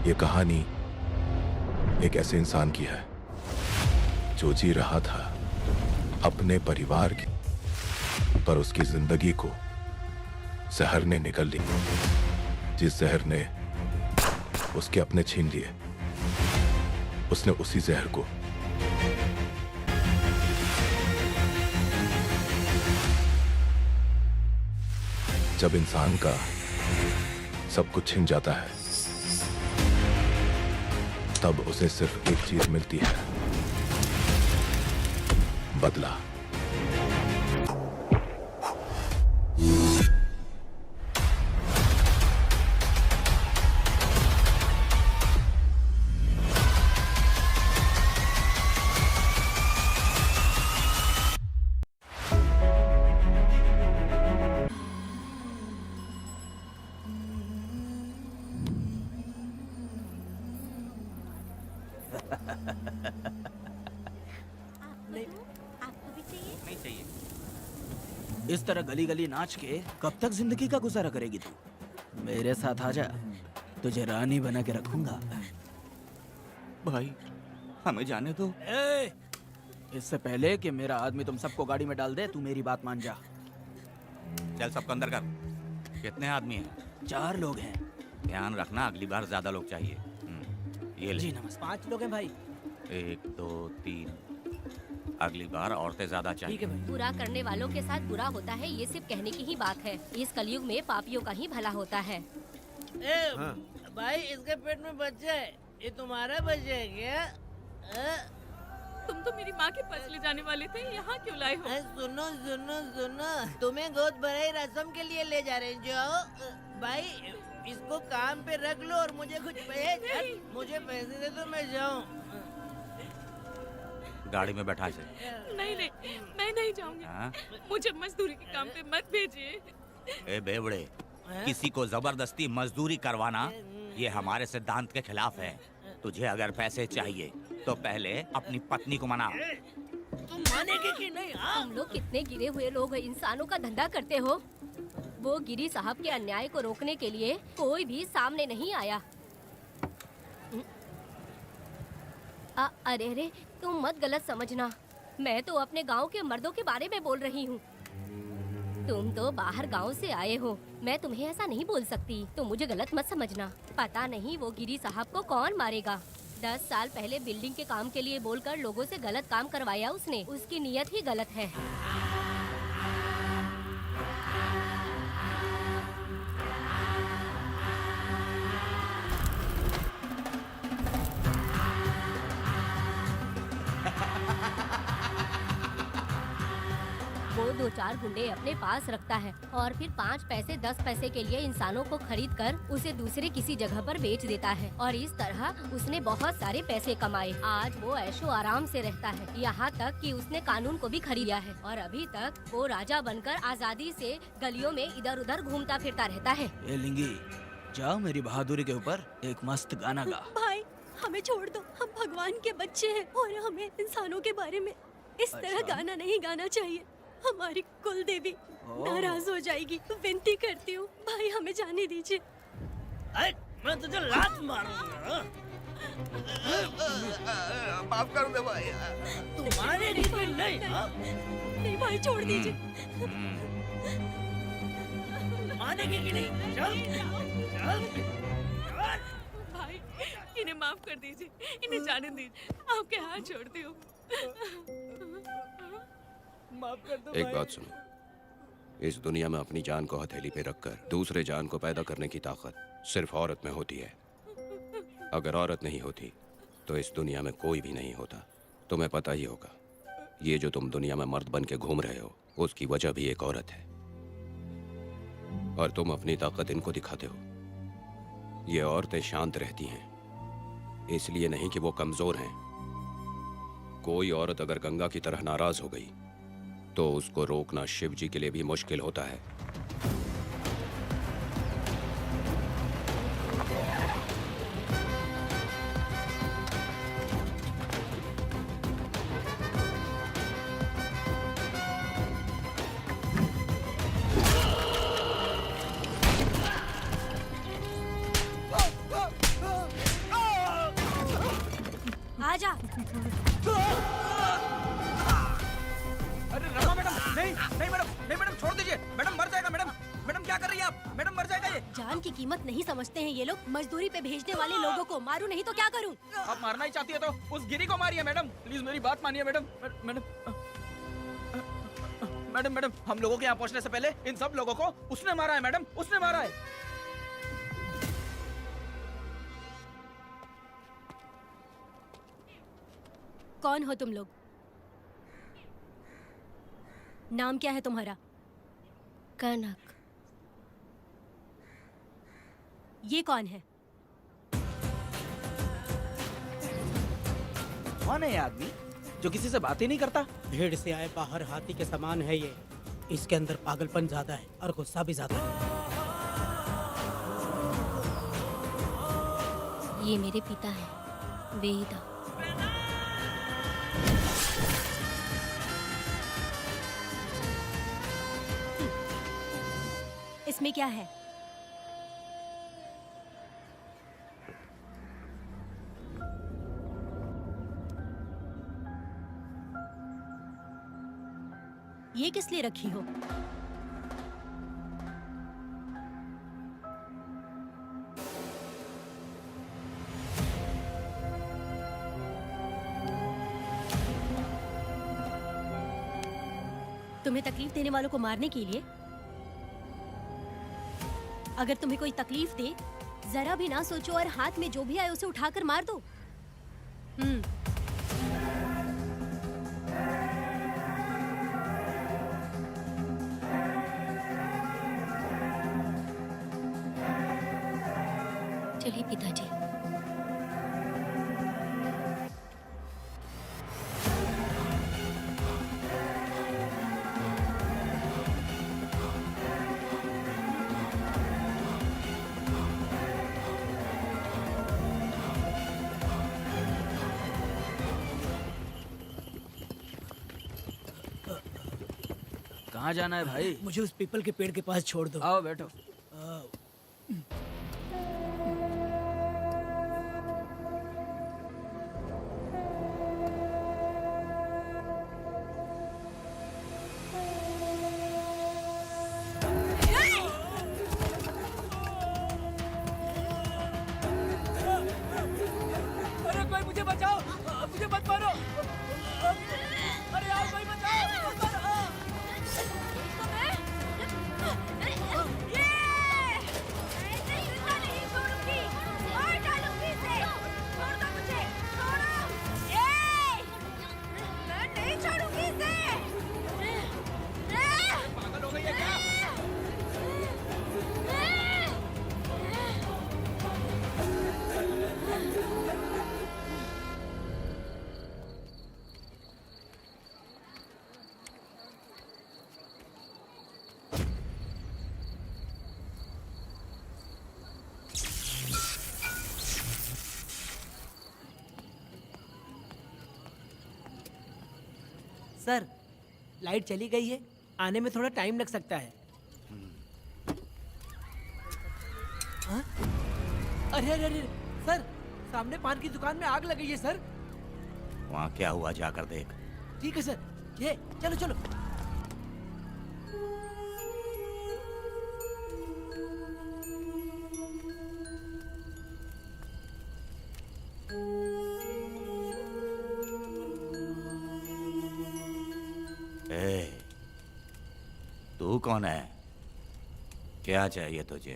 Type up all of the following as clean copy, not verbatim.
ये कहानी एक ऐसे इंसान की है जो जी रहा था अपने परिवार की, पर उसकी जिंदगी को जहर ने निगल ली। जिस जहर ने उसके अपने छीन लिए, उसने उसी जहर को जब इंसान का सब कुछ छिन जाता है, तब उसे सिर्फ एक चीज मिलती है, बदला। आपको भी चाहिए? नहीं चाहिए। इस तरह गली गली नाच के कब तक जिंदगी का गुजारा करेगी तू? मेरे साथ आजा, तुझे रानी बना के रखूंगा। भाई हमें जाने दो। इससे पहले कि मेरा आदमी तुम सबको गाड़ी में डाल दे, तू मेरी बात मान जा। चल सबको अंदर कर। कितने आदमी हैं? 4 लोग हैं। ध्यान रखना, अगली बार ज्यादा लोग चाहिए। ये ले। जी नमस्ते। 5 लोग हैं भाई। 1 2 3। अगली बार औरतें ज्यादा चाहिए। ठीक है भाई। बुरा करने वालों के साथ बुरा होता है, ये सिर्फ कहने की ही बात है। इस कलयुग में पापियों का ही भला होता है। भाई इसके पेट में बच्चा है, ये तुम्हारा बच्चा है क्या? तुम तो मेरी माँ के पास ले जाने वाले थे, यहाँ क्यों लाए हो? सुनो सुनो सुनो, तुम्हें गोद भराई रस्म के लिए ले जा रहे हैं। जाओ भाई, इसको काम पे रख लो और मुझे कुछ मुझे पैसे दे दो, मैं जाऊँ। गाड़ी में बैठा इसे। नहीं नहीं, मैं नहीं जाऊंगी। हाँ? मुझे मजदूरी के काम पे मत भेजिए। ए बेवड़े, किसी को जबरदस्ती मजदूरी करवाना ये हमारे सिद्धांत के खिलाफ है। तुझे अगर पैसे चाहिए तो पहले अपनी पत्नी को मना। तुम मानेगे कि नहीं? हाँ? तुम लोग कितने गिरे हुए लोग इंसानों का धंधा करते हो। वो गिरी साहब के अन्याय को रोकने के लिए कोई भी सामने नहीं आया। अरे तुम मत गलत समझना, मैं तो अपने गांव के मर्दों के बारे में बोल रही हूँ। तुम तो बाहर गांव से आए हो, मैं तुम्हें ऐसा नहीं बोल सकती, तुम मुझे गलत मत समझना। पता नहीं वो गिरी साहब को कौन मारेगा। 10 साल पहले बिल्डिंग के काम के लिए बोलकर लोगों से गलत काम करवाया उसने। उसकी नीयत ही गलत है। वो 2-4 गुंडे अपने पास रखता है और फिर 5 पैसे 10 पैसे के लिए इंसानों को खरीद कर उसे दूसरे किसी जगह पर बेच देता है, और इस तरह उसने बहुत सारे पैसे कमाए। आज वो ऐशो आराम से रहता है, यहाँ तक कि उसने कानून को भी खरीदा है, और अभी तक वो राजा बनकर आजादी से गलियों में इधर उधर घूमता फिरता रहता है। ए लिंगी, जाओ मेरी बहादुरी के ऊपर एक मस्त गाना गा। भाई हमें छोड़ दो, हम भगवान के बच्चे हैं और हमें इंसानों के बारे में इस तरह गाना नहीं गाना चाहिए। हमारी कुल देवी नाराज हो जाएगी। विनती करती हूँ भाई, हमें जाने दीजिए। मैं तुझे लात मारूंगा। माफ कर दे भाई। तू मानेगी कि नहीं? हाँ? नहीं भाई, छोड़ दीजिए। मानेगी कि नहीं? चल चल चल। भाई इन्हें माफ कर दीजिए, इन्हें जाने दीजिए, आपके हाथ छोड़ती हूँ। माफ कर दो एक भाई। बात सुनो, इस दुनिया में अपनी जान को हथेली पे रखकर दूसरे जान को पैदा करने की ताकत सिर्फ औरत में होती है। अगर औरत नहीं होती तो इस दुनिया में कोई भी नहीं होता। तुम्हें पता ही होगा, ये जो तुम दुनिया में मर्द बन के घूम रहे हो, उसकी वजह भी एक औरत है, और तुम अपनी ताकत इनको दिखाते हो। ये औरतें शांत रहती हैं, इसलिए नहीं कि वो कमजोर हैं। कोई औरत अगर गंगा की तरह नाराज हो गई तो उसको रोकना शिव जी के लिए भी मुश्किल होता है। आजा। अरे रमा मैडम, नहीं नहीं मैडम, नहीं मैडम, छोड़ दीजिए मैडम, मर जाएगा मैडम। मैडम क्या कर रही है आप? मैडम मर जाएगा ये। जान की कीमत नहीं समझते हैं ये लोग। मजदूरी पे भेजने वाले लोगों को मारूं नहीं तो क्या करूं? आप मारना ही चाहती है तो उस गिरी को मारिए मैडम, प्लीज मेरी बात मानिए मैडम। मैडम मैडम मैडम, हम लोगों के यहाँ पहुँचने से पहले इन सब लोगों को उसने मारा है मैडम, उसने मारा है। कौन हो तुम लोग? नाम क्या है तुम्हारा? कनक। ये कौन है? कौन है ये आदमी जो किसी से बात ही नहीं करता? भीड़ से आए बाहर हाथी के समान है ये। इसके अंदर पागलपन ज्यादा है और गुस्सा भी ज्यादा है। ये मेरे पिता हैं, वेदा। इसमें क्या है? ये किस लिए रखी हो? तुम्हें तकलीफ देने वालों को मारने के लिए? अगर तुम्हें कोई तकलीफ दे, जरा भी ना सोचो और हाथ में जो भी आए उसे उठाकर मार दो। चलिए पिताजी। कहाँ जाना है भाई? मुझे उस पीपल के पेड़ के पास छोड़ दो। आओ बैठो। अरे कोई मुझे बचाओ, मुझे मत मारो। अरे यार कोई बचाओ, मत मारो। पागल हो गई है क्या? सर, लाइट चली गई है, आने में थोड़ा टाइम लग सकता है। हाँ? अरे अरे अरे सर, सामने पान की दुकान में आग लगी है सर। वहाँ क्या हुआ जाकर देख। ठीक है सर, ये चलो चलो। ए, तू कौन है? क्या चाहिए तुझे?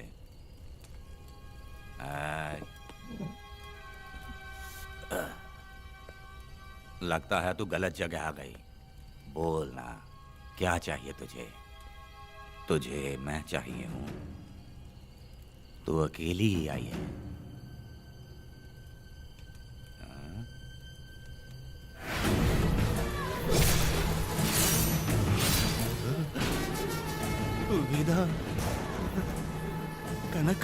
लगता है तू गलत जगह आ गई। बोल ना, क्या चाहिए तुझे? तुझे मैं चाहिए हूं। तू अकेली ही आई है। वेदा, कनक,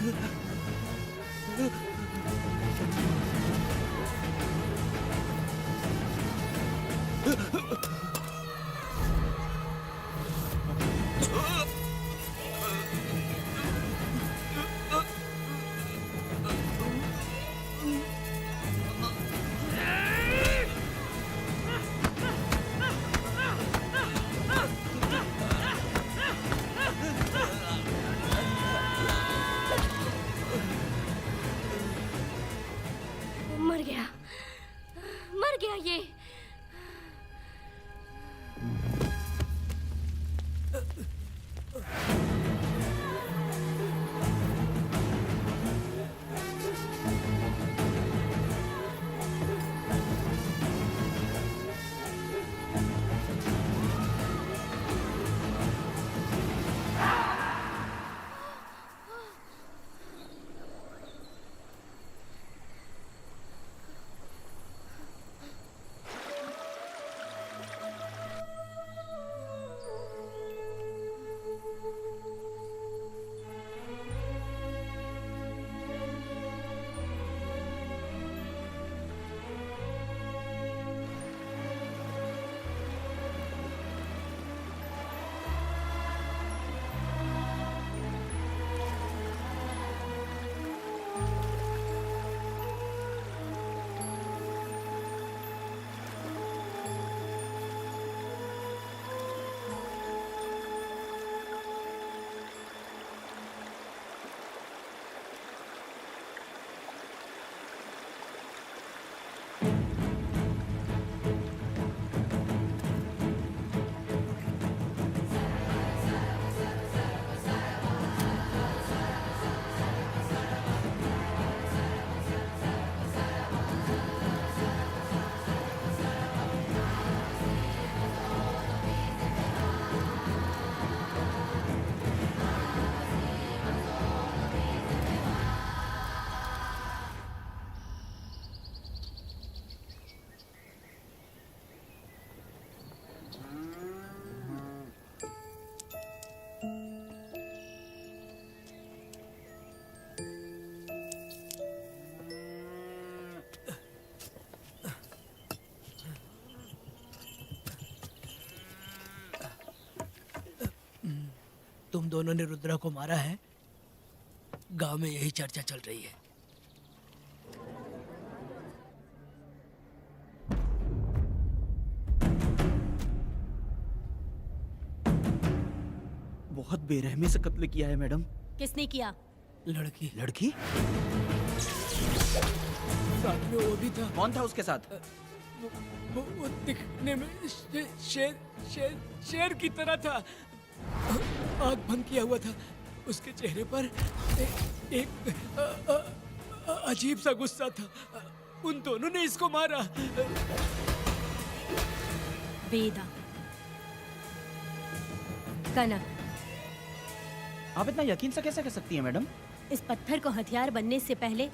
मर गया, मर गया ये। तुम दोनों ने रुद्रा को मारा है? गांव में यही चर्चा चल रही है। बहुत बेरहमी से कत्ल किया है मैडम। किसने किया? लड़की लड़की? साथ में वो भी था। कौन था उसके साथ? वो दिखने में शेर की तरह था। आँख बंद किया हुआ था। उसके चेहरे पर एक अजीब सा गुस्सा था। उन दोनों ने इसको मारा। वेदा, कनक, आप इतना यकीन से कैसे कह सकती हैं मैडम? इस पत्थर को हथियार बनने से पहले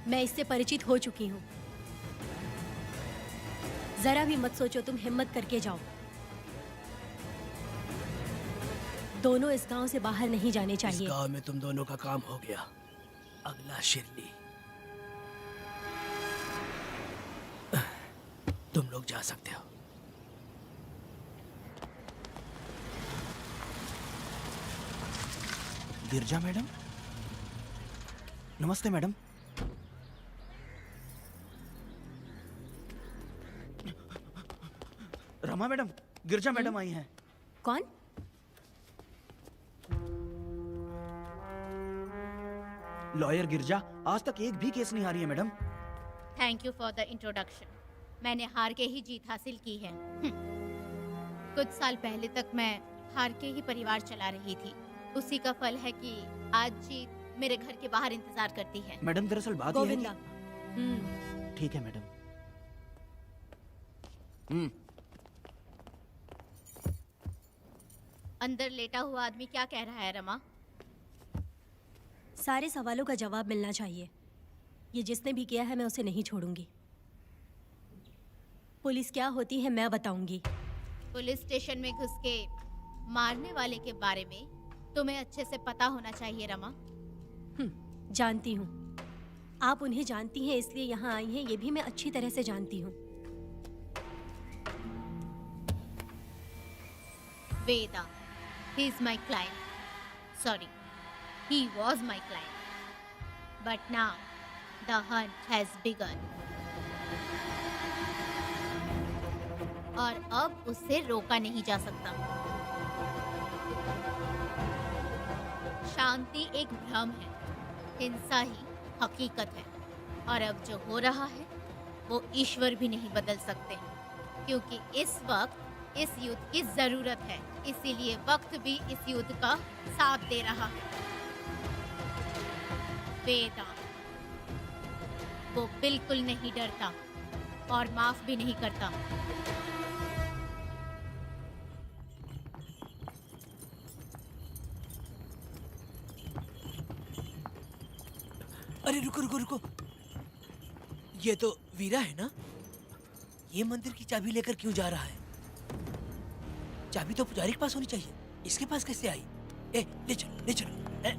मैं इससे परिचित हो चुकी हूँ। जरा भी मत सोचो, तुम हिम्मत करके जाओ। दोनों इस गांव से बाहर नहीं जाने इस चाहिए। गांव में तुम दोनों का काम हो गया। अगला शिरली। तुम लोग जा सकते हो। गिरजा मैडम? नमस्ते मैडम। रमा मैडम, गिरजा मैडम आई हैं। कौन? लॉयर गिरजा। आज तक एक भी केस नहीं हारी है madam. Thank you for the introduction. मैंने हार के ही जीत हासिल की है। कुछ साल पहले तक मैं हार के ही परिवार चला रही थी। उसी का फल है कि आज जीत मेरे घर के बाहर इंतजार करती है। मैडम दरअसल बात यह है गोविंदा। कि... ठीक है मैडम। अंदर लेटा हुआ आदमी क्या कह रहा है रमा? सारे सवालों का जवाब मिलना चाहिए। ये जिसने भी किया है मैं उसे नहीं छोड़ूंगी। पुलिस क्या होती है मैं बताऊंगी। पुलिस स्टेशन में घुस के मारने वाले के बारे में तुम्हें अच्छे से पता होना चाहिए रमा। जानती हूँ। आप उन्हें जानती हैं इसलिए यहाँ आई हैं, ये भी मैं अच्छी तरह से जानती हूँ। वेदा, he is my client. Sorry, he was my client. But now, the hunt has begun. और अब उसे रोका नहीं जा सकता। शांति एक भ्रम है, हिंसा ही हकीकत है। और अब जो हो रहा है वो ईश्वर भी नहीं बदल सकते, क्योंकि इस वक्त इस युद्ध की जरूरत है। इसीलिए वक्त भी इस युद्ध का साथ दे रहा है। वेदा, वो बिल्कुल नहीं डरता और माफ भी नहीं करता। अरे रुको रुको रुको, ये तो वीरा है ना? ये मंदिर की चाबी लेकर क्यों जा रहा है? चाबी तो पुजारी के पास होनी चाहिए, इसके पास कैसे आई? ए, ले चलो ले चलो। ए,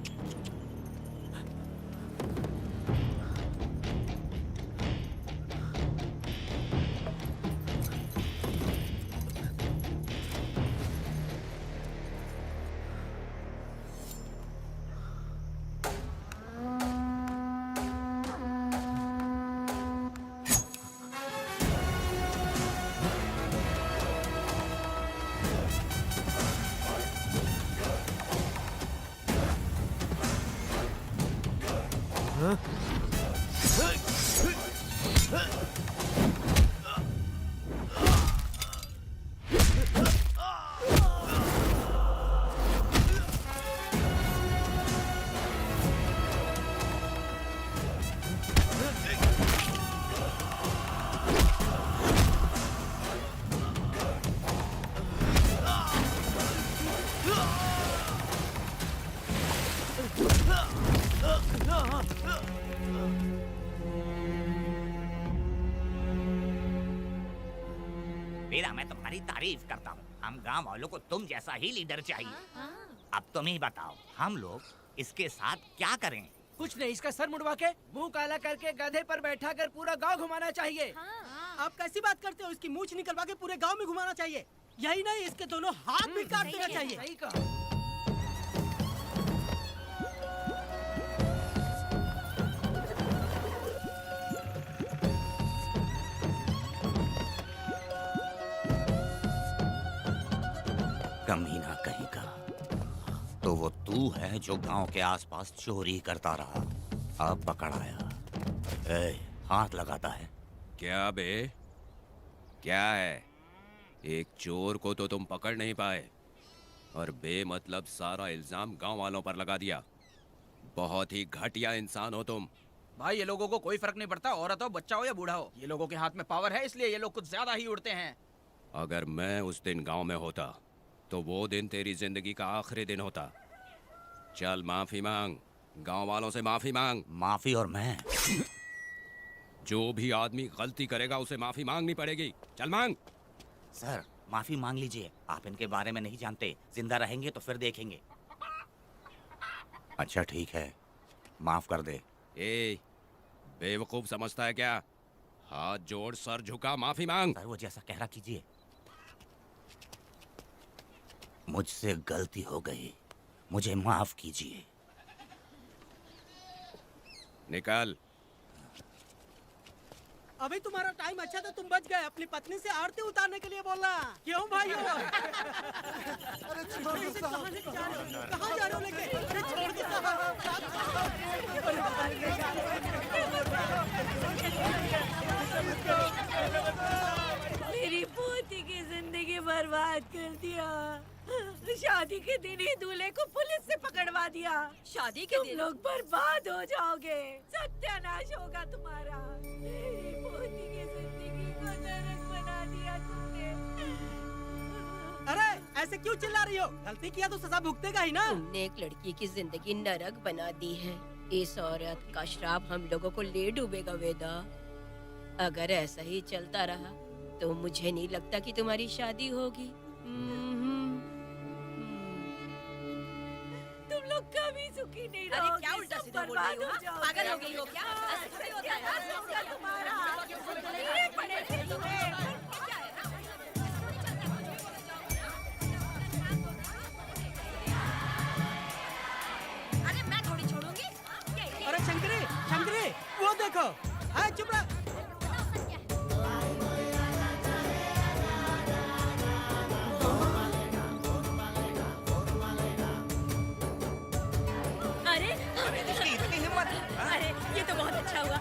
वीरा, मैं तुम्हारी तारीफ करता हूँ। हम गांव वालों को तुम जैसा ही लीडर चाहिए। अब तुम ही बताओ, हम लोग इसके साथ क्या करें? कुछ नहीं, इसका सर मुड़वा के मुंह काला करके गधे पर बैठा कर पूरा गांव घुमाना चाहिए। आप कैसी बात करते हो? इसकी मूछ निकलवा के पूरे गांव में घुमाना चाहिए। यही नहीं, इसके दोनों हाथ भी काट देना चाहिए। सही कहा। कमीना कहीं का। तो वो तू है जो गांव के आसपास चोरी करता रहा, अब पकड़ाया। ए, हाथ लगाता है। क्या बे? क्या है? एक चोर को तो तुम पकड़ नहीं पाए और बेमतलब सारा इल्जाम गांव वालों पर लगा दिया। बहुत ही घटिया इंसान हो तुम। भाई, ये लोगों को कोई फर्क नहीं पड़ता, औरत हो, बच्चा हो या बूढ़ा हो। ये लोगों के हाथ में पावर है, इसलिए ये लोग कुछ ज्यादा ही उड़ते हैं। अगर मैं उस दिन गांव में होता तो वो दिन तेरी जिंदगी का आखिरी दिन होता। चल माफी मांग, गांव वालों से माफी मांग। माफी? और मैं? जो भी आदमी गलती करेगा उसे माफी मांगनी पड़ेगी। चल मांग। सर, माफी मांग लीजिए। आप इनके बारे में नहीं जानते, जिंदा रहेंगे तो फिर देखेंगे। अच्छा ठीक है, माफ कर दे। ए, बेवकूफ समझता है क्या? हाथ जोड़, सर झुका, माफी मांग। सर, वो जैसा कह रहा कीजिए। मुझसे गलती हो गई, मुझे माफ कीजिए। निकल। अभी तुम्हारा टाइम अच्छा था, तुम बच गए। अपनी पत्नी से आरती उतारने के लिए बोलना। क्यों भाइयों? अरे छोड़ दो साहब। कहाँ जा रहे हो लेके? अरे छोड़ दो साहब। मेरी पोती की जिंदगी बर्बाद कर दिया। शादी के दिन ही दूल्हे को पुलिस से पकड़वा दिया। शादी के तुम दिन लोग बर्बाद हो जाओगे, सत्यानाश होगा तुम्हारा। मेरी पोती की जिंदगी को नरक बना दिया तुमने। अरे ऐसे क्यों चिल्ला रही हो? गलती किया तो सजा भुगतेगा ही ना। तुमने एक लड़की की जिंदगी नरक बना दी है। इस औरत का श्राप हम लोगों को ले डूबेगा वेदा। अगर ऐसा ही चलता रहा तो मुझे नहीं लगता कि तुम्हारी शादी होगी। तुम लोग कभी सुखी नहीं अरे रहोगे। क्या उल्टा सब सीधा बोल बर्बाद रही हो? हो जाओगे। पागल हो गई हो क्या? ऐसा थोड़ी होता है। ऐसा होगा तुम्हारा। ये पड़े थे तुम्हें। अरे मैं थोड़ी छोड़ूंगी। अरे शंकरी, शंकरी, वो देखो। हाँ, चुप रह। अरे ये तो बहुत अच्छा हुआ।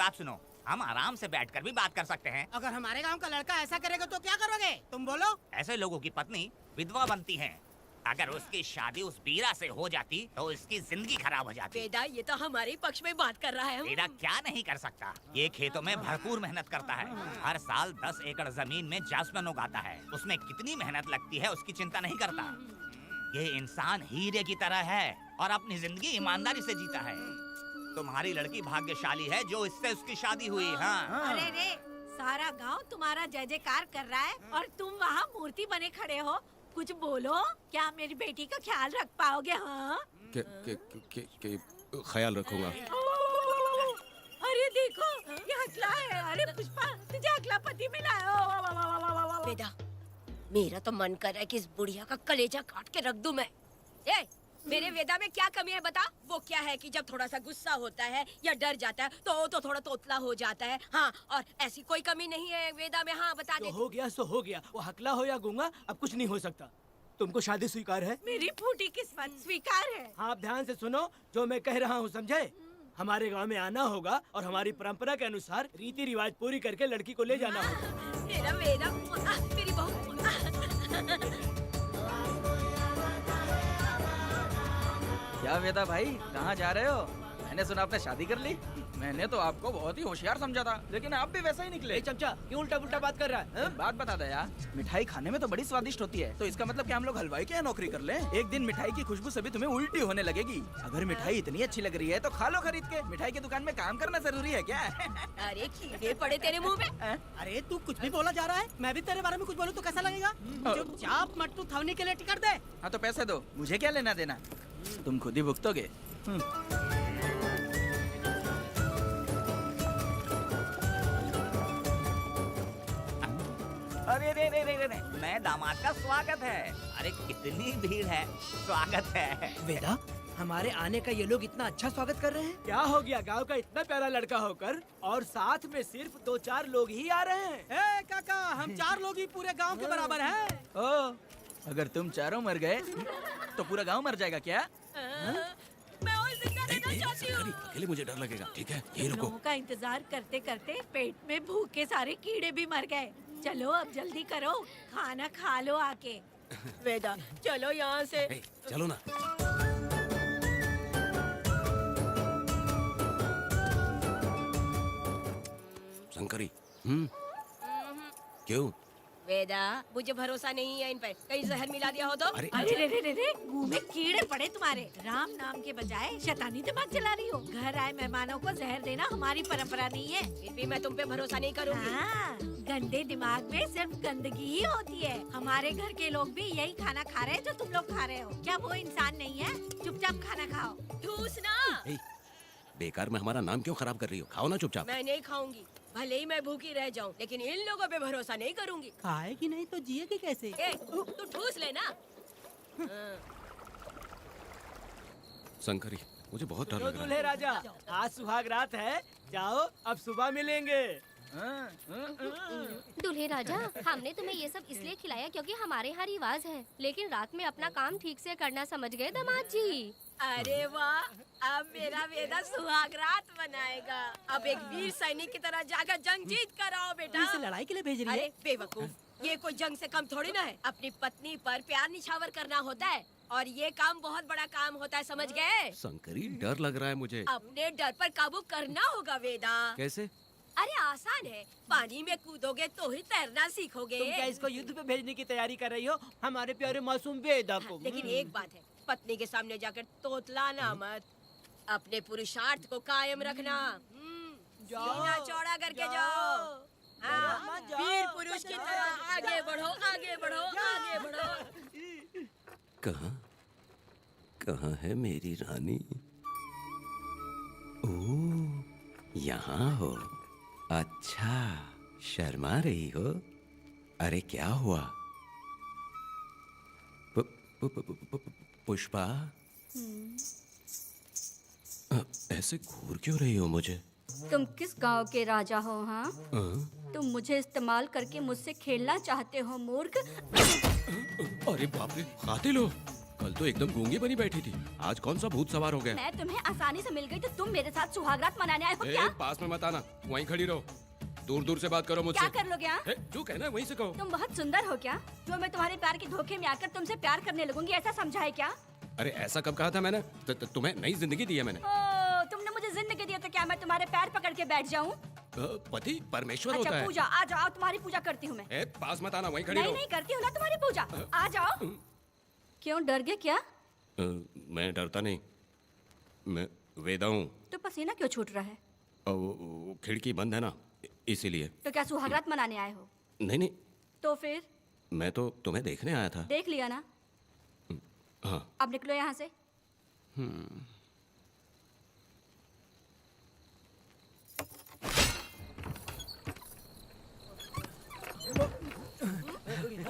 बात सुनो, हम आराम से बैठकर भी बात कर सकते हैं। अगर हमारे गांव का लड़का ऐसा करेगा तो क्या करोगे तुम बोलो? ऐसे लोगों की पत्नी विधवा बनती है। अगर उसकी शादी उस बीरा से हो जाती तो इसकी जिंदगी खराब हो जाती। वेदा, ये तो हमारे पक्ष में बात कर रहा है। वेदा क्या नहीं कर सकता? ये खेतों में भरपूर मेहनत करता है। हर साल 10 एकड़ जमीन में जासमन उगाता है। उसमें कितनी मेहनत लगती है उसकी चिंता नहीं करता। ये इंसान हीरे की तरह है और अपनी जिंदगी ईमानदारी से जीता है। तुम्हारी लड़की भाग्यशाली है जो इससे उसकी शादी हुई। हाँ, अरे रे, सारा गांव तुम्हारा जय जयकार कर रहा है और तुम वहाँ मूर्ति बने खड़े हो। कुछ बोलो, क्या मेरी बेटी का ख्याल रख पाओगे? हाँ, के ख्याल रखूंगा। अरे देखो, ये हकला है। अरे पुष्पा, तुझे हकला पति मिला है। वेदा, मेरा तो मन कर रहा है कि इस बुढ़िया का कलेजा काट के रख दूं मैं। ए, मेरे वेदा में क्या कमी है बता? वो क्या है कि जब थोड़ा सा गुस्सा होता है या डर जाता है तो थोड़ा तोतला हो जाता है। हाँ, और ऐसी कोई कमी नहीं है वेदा में। हाँ, बता दे। हो गया सो हो गया, वो हकला हो या गूंगा अब कुछ नहीं हो सकता। तुमको शादी स्वीकार है? मेरी फूटी किस्मत स्वीकार है। हाँ, आप ध्यान से सुनो जो मैं कह रहा हूँ, समझे? हमारे गांव में आना होगा और हमारी परंपरा के अनुसार रीति रिवाज पूरी करके लड़की को ले जाना होगा। मेरा वेदा, मेरी बहू। क्या वेदा भाई, कहाँ जा रहे हो? मैंने सुना आपने शादी कर ली। मैंने तो आपको बहुत ही होशियार समझा था, लेकिन आप भी वैसा ही निकले। चमचा, क्यों उल्टा पुल्टा बात कर रहा है? बात बता दे यार, मिठाई खाने में तो बड़ी स्वादिष्ट होती है, तो इसका मतलब क्या हम लोग हलवाई के यहाँ नौकरी कर लें? एक दिन मिठाई की खुशबू से भी तुम्हें उल्टी होने लगेगी। अगर मिठाई इतनी अच्छी लग रही है तो खा लो खरीद के। मिठाई की दुकान में काम करना जरूरी है क्या? अरे कीड़े पड़े तेरे मुंह में। अरे तू कुछ भी बोला जा रहा है। मैं भी तेरे बारे में कुछ बोलूं तो कैसा लगेगा? चुपचाप मट्टू थवने के लिए टिकट दे। हाँ तो पैसे दो, मुझे क्या लेना देना, तुम खुद ही भुगतोगे। अरे रे रे रे रे, नए दामाद का स्वागत है। अरे कितनी भीड़ है, स्वागत है। वेदा, हमारे आने का ये लोग इतना अच्छा स्वागत कर रहे हैं। क्या हो गया गांव का इतना प्यारा लड़का होकर और साथ में सिर्फ 2-4 लोग ही आ रहे हैं। ए काका, हम 4 लोग ही पूरे गांव के बराबर हैं। ओ, अगर तुम चारों मर गए तो पूरा गांव मर जाएगा क्या? मैं और जिंदा रहना चाहती हूँ। अकेले मुझे डर लगेगा। ठीक है, यही रुको। लोगों का इंतजार करते करते पेट में भूख के सारे कीड़े भी मर गए। चलो अब जल्दी करो, खाना खा लो आके। वेदा, चलो यहाँ से। ए, चलो ना। शंकरी, क्यों? वेदा, मुझे भरोसा नहीं है इन पे। कहीं जहर मिला दिया हो तो? अरे अरे रे रे रे रे, मुंह में कीड़े पड़े तुम्हारे। राम नाम के बजाय शैतानी दिमाग चला रही हो। घर आए मेहमानों को जहर देना हमारी परंपरा नहीं है। फिर भी मैं तुम पे भरोसा नहीं करूँगी। हाँ, गंदे दिमाग में सिर्फ गंदगी ही होती है। हमारे घर के लोग भी यही खाना खा रहे हैं जो तुम लोग खा रहे हो। क्या वो इंसान नहीं है? चुपचाप खाना खाओ। ठूसना। ए, बेकार में हमारा नाम क्यों खराब कर रही हो? खाओ ना चुपचाप। मैं नहीं खाऊंगी, भले ही मैं भूखी रह जाऊं, लेकिन इन लोगों पे भरोसा नहीं करूंगी। खाएगी नहीं तो जिएगी कैसे? ए, तू ठूस लेना। शंकरी, मुझे बहुत डर लग रहा दूल्हे है। राजा, आज सुहाग रात है, जाओ अब सुबह मिलेंगे। दूल्हे राजा, हमने तुम्हें ये सब इसलिए खिलाया क्योंकि हमारे यहाँ रिवाज है, लेकिन रात में अपना काम ठीक से करना समझ गए दामाद जी। अरे वाह, अब मेरा वेदा सुहाग रात मनाएगा। अब एक वीर सैनिक की तरह जाकर जंग जीत कर आओ बेटा। इसे लड़ाई के लिए भेज रही है? अरे बेवकूफ, ये कोई जंग से कम थोड़ी ना है। अपनी पत्नी पर प्यार निछावर करना होता है और ये काम बहुत बड़ा काम होता है, समझ गए? शंकरी, डर लग रहा है मुझे। अपने डर पर काबू करना होगा वेदा। कैसे? अरे आसान है, पानी में कूदोगे तो ही तैरना सीखोगे। तुम क्या इसको युद्ध पे भेजने की तैयारी कर रही हो? हमारे प्यारे मासूम वेदा को। लेकिन एक बात है, पत्नी के सामने जाकर तोतलाना मत। अपने पुरुषार्थ को कायम रखना। सीना चौड़ा करके जाओ। हाँ, वीर पुरुष की तरह आगे बढ़ो, आगे बढ़ो, आगे बढ़ो। कहाँ है मेरी रानी? ओह, यहाँ हो। अच्छा, शर्मा रही हो? अरे क्या हुआ? पुष्पा, ऐसे घूर क्यों रही हो मुझे? तुम किस गांव के राजा हो? हाँ, तुम मुझे इस्तेमाल करके मुझसे खेलना चाहते हो मूर्ख? अरे बाप रे, कातिल हो? कल तो एकदम गूंगी बनी बैठी थी, आज कौन सा भूत सवार हो गया? मैं तुम्हें आसानी से मिल गई तो तुम मेरे साथ सुहागरात मनाने आए हो क्या? पास में मत आना, वहीं खड़ी रहो। दूर दूर से बात करो मुझसे। क्या कर लोगे हाँ? जो कहना है वहीं से कहो। तुम बहुत सुंदर हो क्या, जो मैं तुम्हारे प्यार के धोखे में आकर तुमसे प्यार करने लगूंगी, ऐसा समझा है क्या? अरे ऐसा कब कहा था मैंने? तुम्हें नई जिंदगी दी है मैंने। ओ, तुमने मुझे जिंदगी दी है तो क्या मैं तुम्हारे पैर पकड़ के बैठ जाऊँ? पति परमेश्वर अच्छा होता है। पूजा, आ जाओ, तुम्हारी पूजा करती हूँ मैं। पास मत आना, वहीं खड़ी रहो। नहीं करती हूँ ना तुम्हारी पूजा, आ जाओ। क्यों डर गए क्या? मैं डरता नहीं, मैं वेदा हूँ। तो पसीना क्यों छूट रहा है? वो खिड़की बंद है ना, इसीलिए। तो क्या सुहागरात मनाने आए हो? नहीं, तो फिर? मैं तो तुम्हें देखने आया था। देख लिया ना? हाँ। अब निकलो यहाँ से।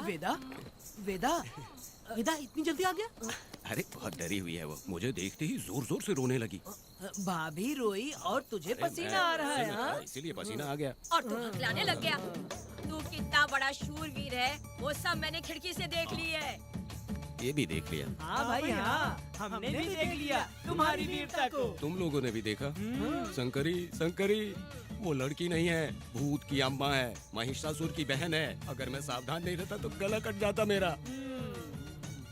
वेदा वेदा वेदा इतनी जल्दी आ गया? अरे बहुत डरी हुई है वो, मुझे देखते ही जोर जोर से रोने लगी। भाभी रोई और तुझे पसीना आ रहा है हाँ? इसीलिए पसीना आ गया। और तू हकलाने लग गया। तू कितना बड़ा शूरवीर है, वो सब मैंने खिड़की से देख ली है। ये भी देख लिया। हाँ भाई हाँ, हमने भी देख लिया तुम्हारी वीरता को। तुम लोगों ने भी देखा? शंकरी शंकरी वो लड़की नहीं है, भूत की अम्मा है, महिषासुर की बहन है। अगर मैं सावधान नहीं रहता तो गला कट जाता मेरा।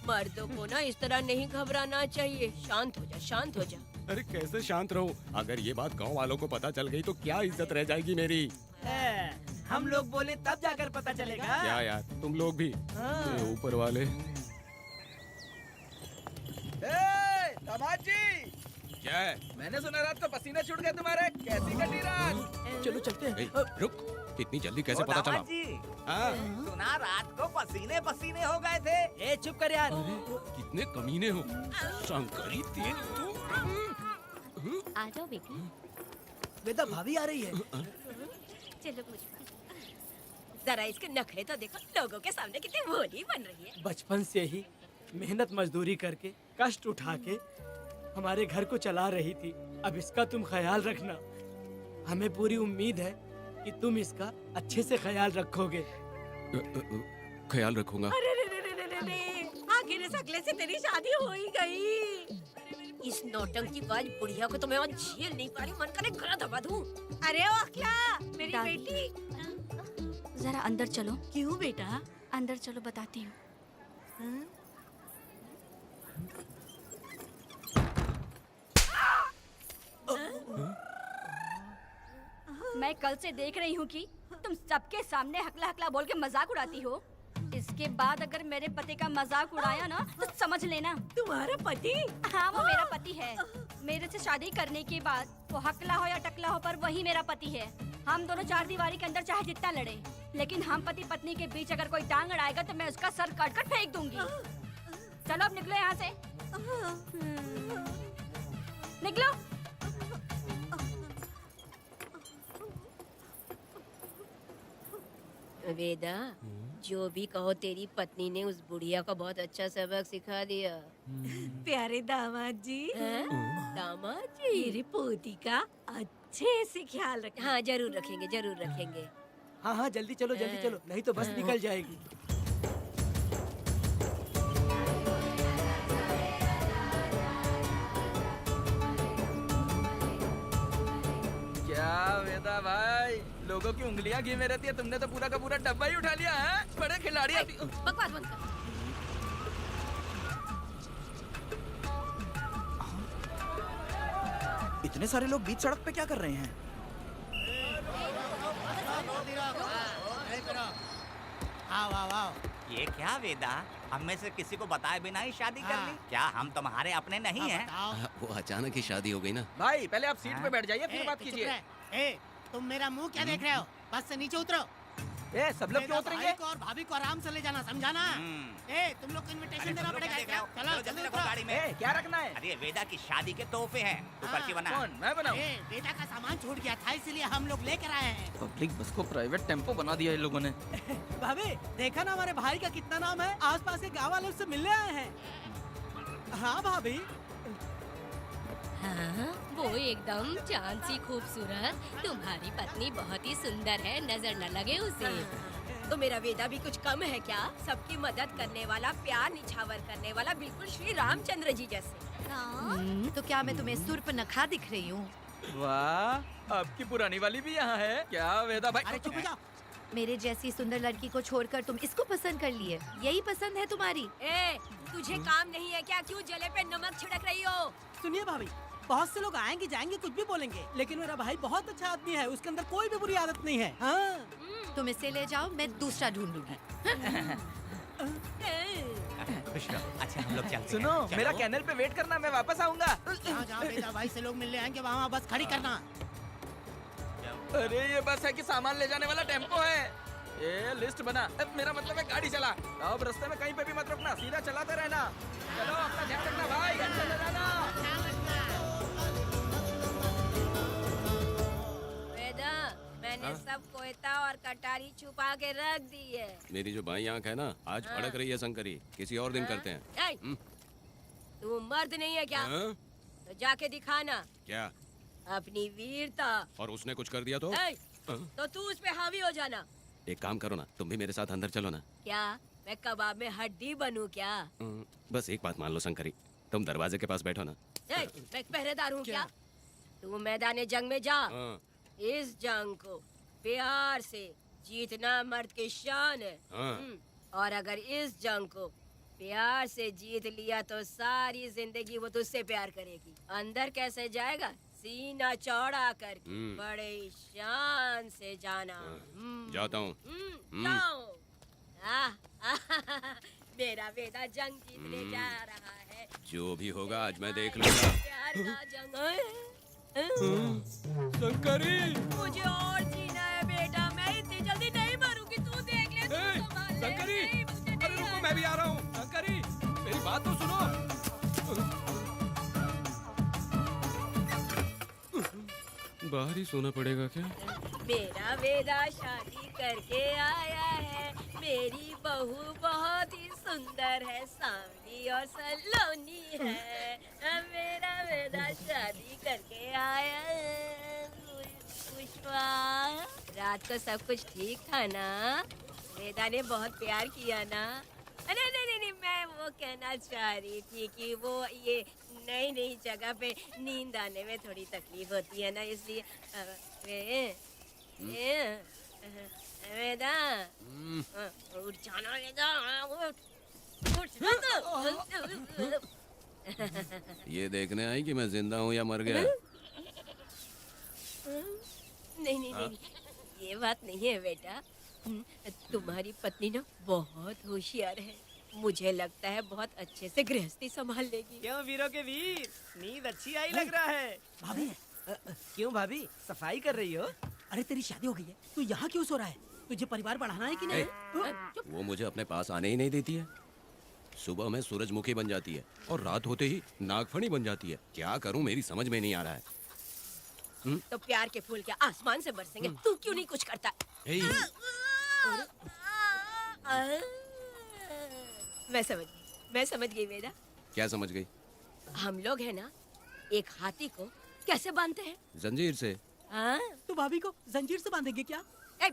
मर्दों को ना इस तरह नहीं घबराना चाहिए। शांत हो जा, शांत हो जा। अरे कैसे शांत रहूं? अगर ये बात गांव वालों को पता चल गई तो क्या इज्जत रह जाएगी मेरी? हम लोग बोले तब जाकर पता चलेगा। क्या यार, तुम लोग भी ये ऊपर वाले। दामाद जी, क्या है? मैंने सुना रात को पसीने छूट गए तुम्हारे, कैसी कटी रात? चलो चलते हैं। रुक, इतनी जल्दी कैसे पता चला? हाँ? सुना रात को पसीने पसीने हो गए थे। ए चुप कर यार। कितने कमीने हो शंकरी तेरी तू। आ जाओ बेटी। वेदा भाभी आ रही है। चलो मुझ जरा इसके नखरे तो देखो, लोगों के सामने कितनी भोली बन रही है। बचपन से ही मेहनत मजदूरी करके कष्ट उठा के हमारे घर को चला रही थी। अब इसका तुम ख्याल रखना। हमें पूरी उम्मीद है कि तुम इसका अच्छे से ख्याल रखोगे। ख्याल रखूंगा। अरे रे रे रे रे रे, आखिर इस अगले से तेरी शादी हो ही गई। इस नौटंकी बाज बुढ़िया को तो मैं आज झेल नहीं पा रही, मन करे गला दबा दूं। अरे ओ अखला, मेरी दादी। बेटी। जरा अंदर चलो। क्यों बेटा? अंदर चलो, बताती हूँ। मैं कल से देख रही हूँ कि तुम सबके सामने हकला हकला बोल के मजाक उड़ाती हो। इसके बाद अगर मेरे पति का मजाक उड़ाया ना तो समझ लेना। तुम्हारा पति? हाँ, वो मेरा पति है। मेरे से शादी करने के बाद वो हकला हो या टकला हो पर वही मेरा पति है। हम दोनों चार दीवारी के अंदर चाहे जितना लड़े, लेकिन हम पति पत्नी के बीच अगर कोई टांग अड़ाएगा तो मैं उसका सर काट कर फेंक दूंगी। चलो अब निकलो यहाँ से। निकलो। वेदा, जो भी कहो तेरी पत्नी ने उस बुढ़िया को बहुत अच्छा सबक सिखा दिया। प्यारे दामाद जी। दामाद जी, मेरी पोती का अच्छे से ख्याल रखें। हाँ जरूर रखेंगे, जरूर रखेंगे। हाँ हाँ जल्दी चलो, जल्दी चलो, नहीं तो बस निकल जाएगी। क्या वेदा भाई, लोगों की उंगलियां घी में रहती है, तुमने तो पूरा का पूरा डब्बा ही उठा लिया है। बड़े खिलाड़ी। बकवास बंद कर। इतने सारे लोग बीच सड़क पे क्या कर रहे हैं? आओ आओ आओ। ये क्या वेदा, हम में से किसी को बताए बिना ही शादी कर ली? क्या हम तुम्हारे अपने नहीं हैं? वो अचानक ही शादी हो गई ना। भाई पहले आप सीट पे बैठ जाइए, फिर बात कीजिए। ए, तुम मेरा मुंह क्या देख रहे हो? बस से नीचे उतरो। ए, सब लोग क्यों उतरेंगे? भाई को और भाभी को आराम से ले जाना, समझा ना? ए, तुम लोग को इनविटेशन देना पड़ेगा। चलो जल्दी उतरो। गाड़ी में। ए, क्या रखना है? अरे वेदा की शादी के तोहफे हैं, तू पर्ची बना। कौन, मैं बनाऊं? बेटा का सामान छूट गया था, इसलिए हम लोग लेकर आए हैं। पब्लिक बस को प्राइवेट टेम्पो बना दिया इन लोगों ने। भाभी देखा ना हमारे भाई का कितना नाम है, आसपास के गाँव वाले उससे मिलने आए हैं। हाँ भाभी। हाँ, वो एकदम चांद सी खूबसूरत। तुम्हारी पत्नी बहुत ही सुंदर है, नजर न लगे उसे। तो मेरा वेदा भी कुछ कम है क्या? सबकी मदद करने वाला, प्यार निछावर करने वाला, बिल्कुल श्री रामचंद्र जी जैसे। तो क्या मैं तुम्हें सुर्पनखा दिख रही हूँ? वाह, आपकी पुरानी वाली भी यहाँ है क्या वेदा भाई? अरे चुप हो जा। मेरे जैसी सुंदर लड़की को छोड़कर तुम इसको पसंद कर लिए, यही पसंद है तुम्हारी? ए, तुझे काम नहीं है क्या? क्यों जले पे नमक छिड़क रही हो? सुनिए भाभी, बहुत से लोग आएंगे जाएंगे कुछ भी बोलेंगे, लेकिन मेरा भाई बहुत अच्छा आदमी है, उसके अंदर कोई भी बुरी आदत नहीं है। हाँ। तुम इसे ले जाओ, मैं दूसरा ढूंढूंगी। खुश रहो। अच्छा हम लोग चलते हैं। सुनो, चलो। मेरा कैनल पे वेट करना, मैं वापस आऊंगा। जहाँ वेदा भाई से लोग मिलने आएंगे वहाँ बस खड़ी करना। अरे ये बस है कि सामान ले जाने वाला टेम्पो है। ये लिस्ट बना, अब मेरा मतलब है गाड़ी चला। अब रास्ते में कहीं पे भी मत रुकना, सीधा चलाते रहना। चलो अपना ध्यान रखना भाई, अच्छा से रहना। वेदा, मैंने सब कोयता और कटारी छुपा के रख दी है। मेरी जो बाई आंख है ना, आज भड़क रही है शंकरी। किसी और दिन करते हैं। ए, तू मर्द नहीं है क्या? हाँ? तो जाके दिखाना क्या? अपनी वीरता। और उसने कुछ कर दिया तो? ए, तो तू उस पे हावी हो जाना। एक काम करो ना, तुम भी मेरे साथ अंदर चलो ना। क्या मैं कबाब में हड्डी बनूं क्या? बस एक बात मान लो शंकरी, तुम दरवाजे के पास बैठो ना। ए, मैं पहरेदार हूँ क्या? तू मैदाने जंग में जा। हाँ। इस जंग को प्यार से जीतना मर्द की शान है। हाँ। और अगर इस जंग को प्यार से जीत लिया तो सारी जिंदगी वो तुझसे प्यार करेगी। अंदर कैसे जाएगा? सीना चौड़ा करके बड़े शान से जाना। जाता हूँ। जाओ। मेरा वेदा जंग जीतने जा रहा है। जो भी होगा आज मैं देख लूंगा। प्यार का जंग। शंकरी, मुझे और जीना है बेटा, मैं इतनी जल्दी नहीं मरूंगी। तू देख ले, तू संभाल ले। शंकरी, नहीं, मुझे अरे नहीं रुको, मैं भी आ रहा हूँ। शंकरी, मेरी बात तो सुनो। बाहर ही सोना पड़ेगा क्या? मेरा वेदा शादी करके आया है। मेरी बहू बहुत ही सुंदर है, सांवली और सलोनी है। मेरा वेदा शादी करके आया है। पुष्पा, रात को सब कुछ ठीक था ना? वेदा ने बहुत प्यार किया ना? नहीं नहीं नहीं, मैं वो कहना चाह रही थी कि वो ये नई नई जगह पे नींद आने में थोड़ी तकलीफ होती है ना, इसलिए वेदा उठ जाना, वेदा उठ जाना। ये देखने आई कि मैं जिंदा हूँ या मर गया? नहीं नहीं नहीं, ये बात नहीं है बेटा। तुम्हारी पत्नी ना बहुत होशियार है। मुझे लगता है बहुत अच्छे से गृहस्थी संभाल लेगी। क्यों वीरों के वीर, नींद अच्छी आई लग रहा है। भाभी, क्यों भाभी, सफाई कर रही हो? अरे तेरी शादी हो गई है, तू यहाँ क्यों सो रहा है? तुझे परिवार बढ़ाना है कि नहीं? वो मुझे अपने पास आने ही नहीं देती है। सुबह में सूरजमुखी बन जाती है और रात होते ही नागफनी बन जाती है। क्या करूं, मेरी समझ में नहीं आ रहा है। तो प्यार के फूल क्या आसमान से बरसेंगे? तू क्यों नहीं कुछ करता? मैं समझ गई वेदा। क्या समझ गई? हम लोग है ना, एक हाथी को कैसे बांधते हैं? जंजीर से। तू भाभी को जंजीर से बांधेंगे क्या?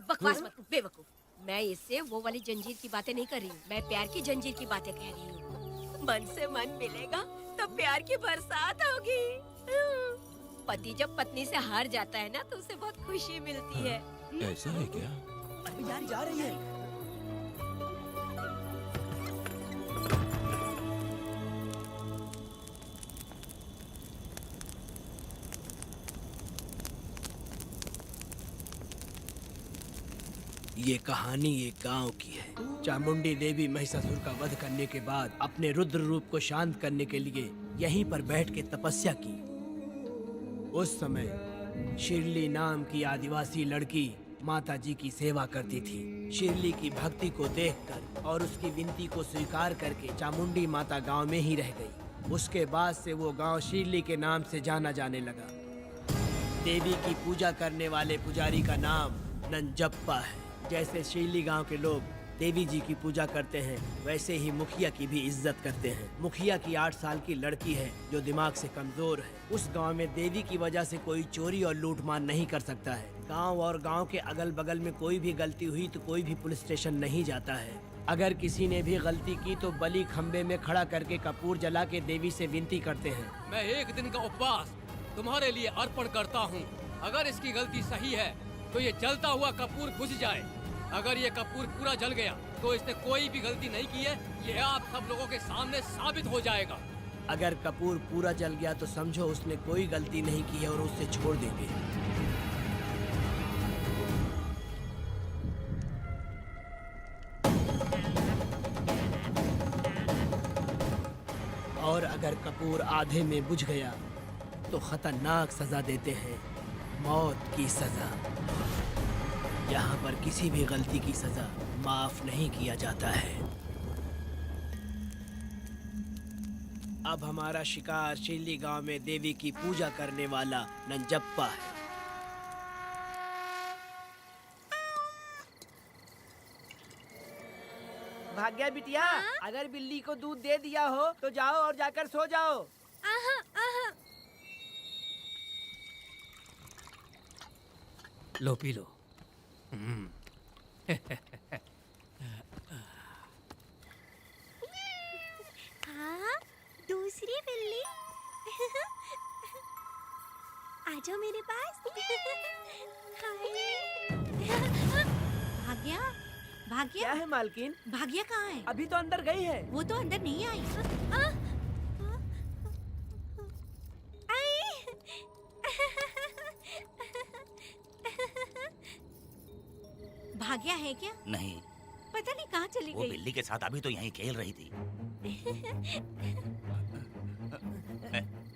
बकवास मत, बेवकूफ। मैं इससे वो वाली जंजीर की बातें नहीं कर रही हूँ, मैं प्यार की जंजीर की बातें कह रही हूँ। मन से मन मिलेगा तो प्यार की बरसात होगी। पति जब पत्नी से हार जाता है ना तो उसे बहुत खुशी मिलती है। ऐसा है क्या? अरे यार जा रही है। ये कहानी एक गांव की है। चामुंडी देवी महिषासुर का वध करने के बाद अपने रुद्र रूप को शांत करने के लिए यहीं पर बैठ के तपस्या की। उस समय शिरली नाम की आदिवासी लड़की माता जी की सेवा करती थी। शिरली की भक्ति को देखकर और उसकी विनती को स्वीकार करके चामुंडी माता गांव में ही रह गई। उसके बाद से वो गांव शिरली के नाम से जाना जाने लगा। देवी की पूजा करने वाले पुजारी का नाम नंजप्पा है। जैसे शिरली गांव के लोग देवी जी की पूजा करते हैं वैसे ही मुखिया की भी इज्जत करते हैं। मुखिया की 8 साल की लड़की है जो दिमाग से कमजोर है। उस गांव में देवी की वजह से कोई चोरी और लूटमार नहीं कर सकता है। गांव और गांव के अगल बगल में कोई भी गलती हुई तो कोई भी पुलिस स्टेशन नहीं जाता है। अगर किसी ने भी गलती की तो बलि खम्बे में खड़ा करके कपूर जला के देवी से विनती करते हैं। मैं 1 दिन का उपवास तुम्हारे लिए अर्पण करता हूँ। अगर इसकी गलती सही है तो ये जलता हुआ कपूर बुझ जाए। अगर ये कपूर पूरा जल गया तो इसने कोई भी गलती नहीं की है, ये आप सब लोगों के सामने साबित हो जाएगा। अगर कपूर पूरा जल गया तो समझो उसने कोई गलती नहीं की है और उसे छोड़ देंगे। और अगर कपूर आधे में बुझ गया तो खतरनाक सजा देते हैं, मौत की सजा। यहाँ पर किसी भी गलती की सजा माफ नहीं किया जाता है। अब हमारा शिकार शिल्ली गांव में देवी की पूजा करने वाला नंजप्पा है। भाग्या बिटिया, अगर बिल्ली को दूध दे दिया हो तो जाओ और जाकर सो जाओ। लो पी लो। हाँ, दूसरी बिल्ली। आ जाओ मेरे पास। भाग्या, भाग्या क्या है मालकिन? भाग्या कहाँ है? अभी तो अंदर गई है। वो तो अंदर नहीं आई। भाग्या है क्या? नहीं, पता नहीं कहाँ चली वो गई। बिल्ली के साथ अभी तो यहीं खेल रही थी।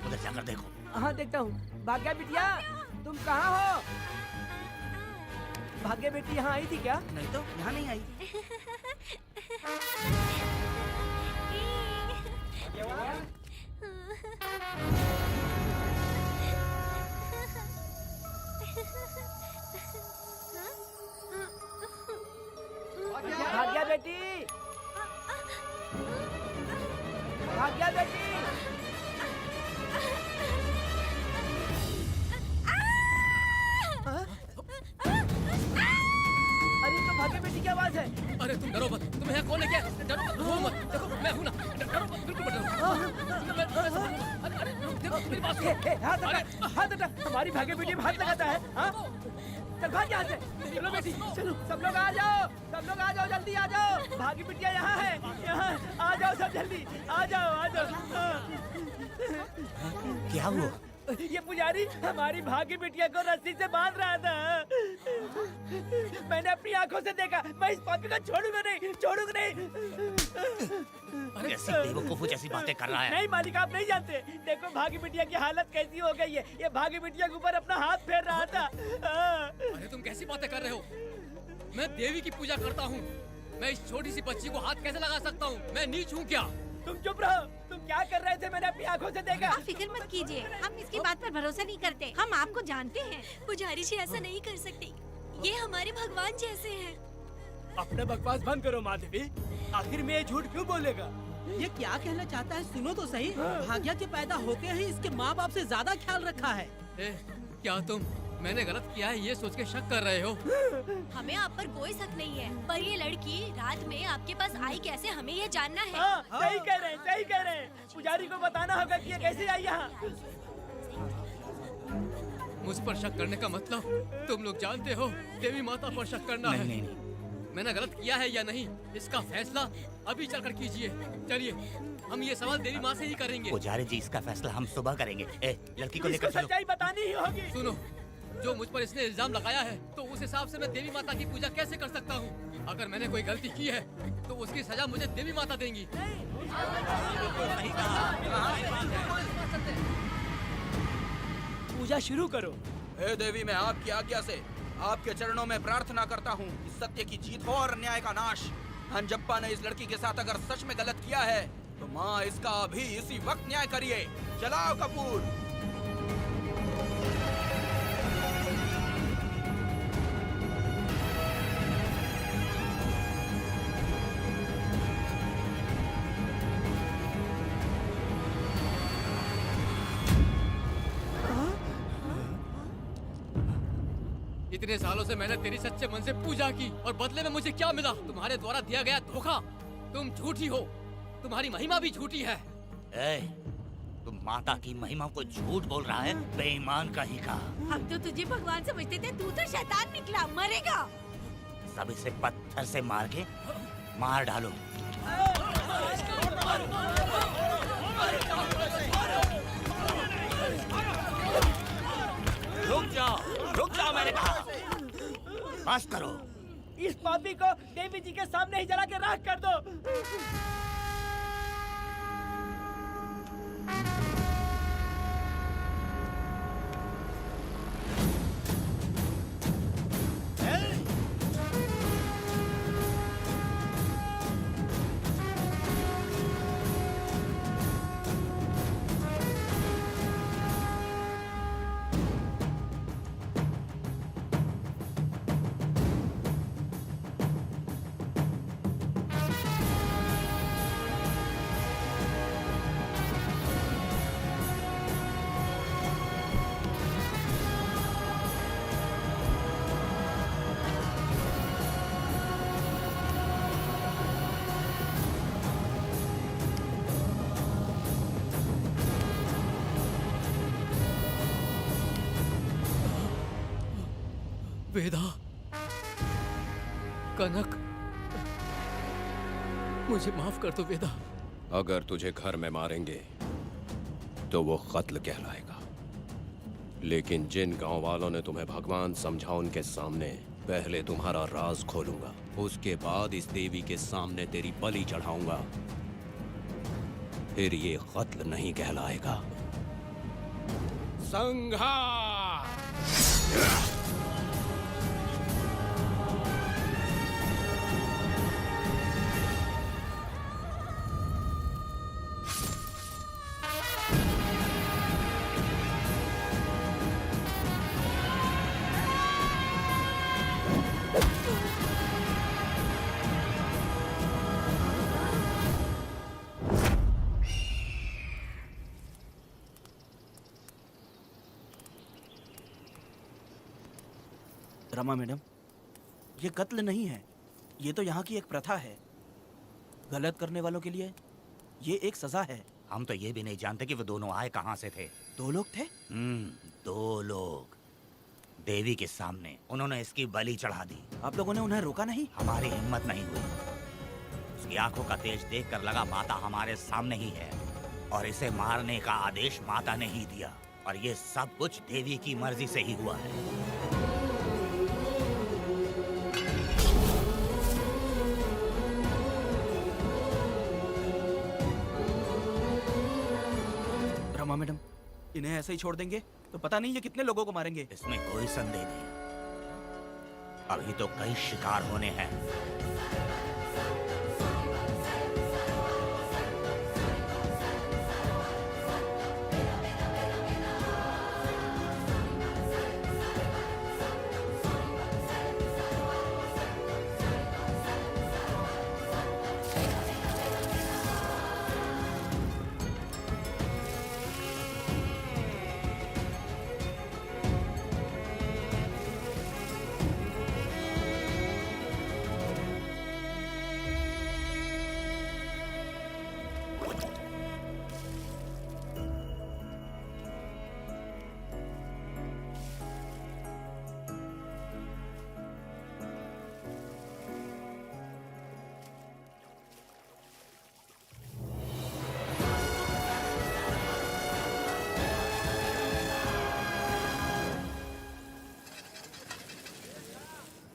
उधर जाकर देखो। हाँ देखता हूँ। भाग्या बिटिया, तुम कहाँ हो? भाग्या बेटी यहाँ आई थी क्या? नहीं तो यहाँ नहीं आई। भाग्या बेटी, भाग्या बेटी। अरे तो भाग्य बेटी की आवाज है। अरे तुम डरो मत, तुम्हें यहाँ कौन है? क्या डरो मत, रो मत। देखो मैं हूँ ना, डरो मत, बिल्कुल मत डरो। अरे देखो मेरी बात सुनो। हाथ हटा, हाथ हटा। हमारी भाग्य बेटी में हाथ लगाता है। हाँ? चल भाग यहाँ से। चलो बेटी, चलो सब लोग आ जाओ, सब लोग आ जाओ, जल्दी आ जाओ। भाग्य बिटिया यहाँ है, यहाँ आ जाओ सब जल्दी, आ जाओ, आ जाओ। क्या हुआ? ये पुजारी हमारी भाग्य बिटिया को रस्सी से बांध रहा था। मैंने अपनी आंखों से देखा। मैं इस पापी को छोड़ूंगा नहीं, छोड़ूंगा नहीं। अरे ऐसी बेवकूफों जैसी बातें कर रहा है। नहीं मालिक, आप नहीं जानते। देखो भाग्य बिटिया की हालत कैसी हो गई है। ये भाग्य बिटिया के ऊपर अपना हाथ फेर रहा था। अरे तुम कैसी बातें कर रहे हो? मैं देवी की पूजा करता हूँ। मैं इस छोटी सी बच्ची को हाथ कैसे लगा सकता हूँ? मैं नीच हूँ क्या? तुम चुप रहो। तुम क्या कर रहे थे? मैंने अपनी आंखों से देखा। आप फिक्र मत कीजिए, हम इसकी बात पर भरोसा नहीं करते। हम आपको जानते हैं। पुजारी जी ऐसा नहीं कर सकती। ये हमारे भगवान जैसे हैं। अपना बकवास बंद करो माधवी। आखिर में ये झूठ क्यों बोलेगा? ये क्या कहना चाहता है? सुनो तो सही। भाग्या के पैदा होते ही इसके माँ बाप से ज्यादा ख्याल रखा है। क्या तुम मैंने गलत किया है ये सोच के शक कर रहे हो? हमें आप पर कोई शक नहीं है, पर ये लड़की रात में आपके पास आई कैसे, हमें ये जानना है। हाँ, सही कह रहे हैं, सही कह रहे हैं। पुजारी को बताना होगा कि ये कैसे आई यहाँ। मुझ पर शक करने का मतलब तुम लोग जानते हो देवी माता पर शक करना है। नहीं, नहीं। मैंने गलत किया है या नहीं इसका फैसला अभी चलकर कीजिए। चलिए हम ये सवाल देवी माँ से ही करेंगे। पुजारी जी इसका फैसला हम सुबह करेंगे। लड़की को लेकर चलो। सच्चाई बतानी ही होगी। सुनो, जो मुझ पर इसने इल्जाम लगाया है तो उस हिसाब से मैं देवी माता की पूजा कैसे कर सकता हूँ? अगर मैंने कोई गलती की है तो उसकी सजा मुझे देवी माता देंगी। पूजा शुरू करो। हे देवी, मैं आपकी आज्ञा से आपके चरणों में प्रार्थना करता हूँ कि सत्य की जीत हो और अन्याय का नाश। नंजप्पा ने इस लड़की के साथ अगर सच में गलत किया है तो माँ इसका अभी इसी वक्त न्याय करिए। जलाओ कपूर। इतने सालों से मैंने तेरी सच्चे मन से पूजा की और बदले में मुझे क्या मिला? तुम्हारे द्वारा दिया गया धोखा। तुम झूठी हो, तुम्हारी महिमा भी झूठी है। तुम माता की महिमा को झूठ बोल रहा है, बेईमान कहीं का। हम तो तुझे भगवान समझते थे, तू तो शैतान निकला, मरेगा। सब इसे पत्थर से मार के मार डालो। रुक जाओ मैंने कहा। बस करो। इस पापी को देवी जी के सामने ही जला के राख कर दो। वेदा, कनक, मुझे माफ कर दो वेदा। अगर तुझे घर में मारेंगे तो वो कत्ल कहलाएगा, लेकिन जिन गांव वालों ने तुम्हें भगवान समझा उनके सामने पहले तुम्हारा राज खोलूंगा, उसके बाद इस देवी के सामने तेरी बलि चढ़ाऊंगा, फिर ये कत्ल नहीं कहलाएगा। संहार! रमा मैडम, ये कत्ल नहीं है, ये तो यहाँ की एक प्रथा है। गलत करने वालों के लिए ये एक सजा है। हम तो ये भी नहीं जानते कि वो दोनों आए कहाँ से थे। 2 लोग थे? 2 लोग देवी के सामने, उन्होंने इसकी बलि चढ़ा दी। आप लोगों ने उन्हें रोका नहीं? हमारी हिम्मत नहीं हुई। उसकी आंखों का तेज देखकर लगा माता हमारे सामने ही है और इसे मारने का आदेश माता ने ही दिया, और ये सब कुछ देवी की मर्जी से ही हुआ है। रमा मैडम, इन्हें ऐसे ही छोड़ देंगे तो पता नहीं ये कितने लोगों को मारेंगे। इसमें कोई संदेह नहीं, अभी तो कई शिकार होने हैं।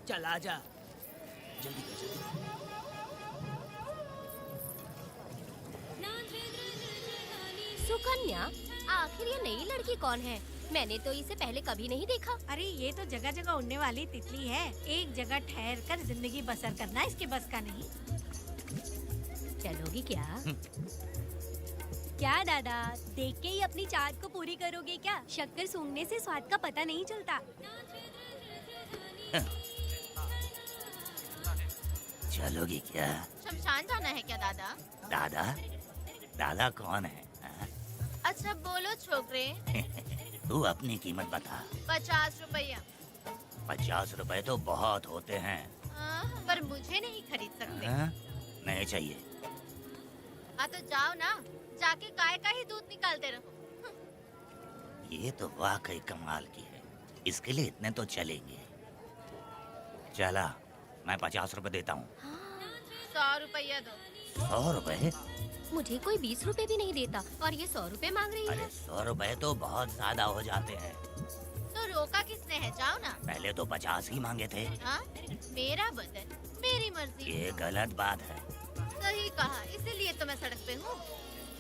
चल आजा, जल्दी कर जल्दी। सुकन्या, आखिर ये नई लड़की कौन है? मैंने तो इसे पहले कभी नहीं देखा। अरे ये तो जगह जगह उड़ने वाली तितली है, एक जगह ठहर कर जिंदगी बसर करना इसके बस का नहीं। चलोगी क्या? क्या दादा, देख के ही अपनी चाहत को पूरी करोगे क्या? शक्कर सूंघने से स्वाद का पता नहीं चलता। चलोगी क्या? शमशान जाना है क्या दादा? दादा? दादा कौन है? अच्छा बोलो छोकरे। तू अपनी कीमत बता। 50 रुपया। 50 रुपए तो बहुत होते हैं। पर मुझे नहीं खरीद सकते। हाँ? नहीं चाहिए। हाँ तो जाओ ना, जाके गाय का ही दूध निकालते रहो। ये तो वाकई कमाल की है। इसके लिए इतने तो चलेंगे। चला, मैं 50 रुपए देता हूँ। 100 रुपया दो। 100 रुपए? मुझे कोई 20 रुपए भी नहीं देता और ये 100 रुपए मांग रही अरे है। 100 रुपए तो बहुत ज्यादा हो जाते हैं। तो रोका किसने है? जाओ ना। पहले तो 50 ही मांगे थे। हाँ? मेरा बदन, मेरी मर्जी। ये गलत बात है। सही कहा, इसीलिए तो मैं सड़क पे हूँ।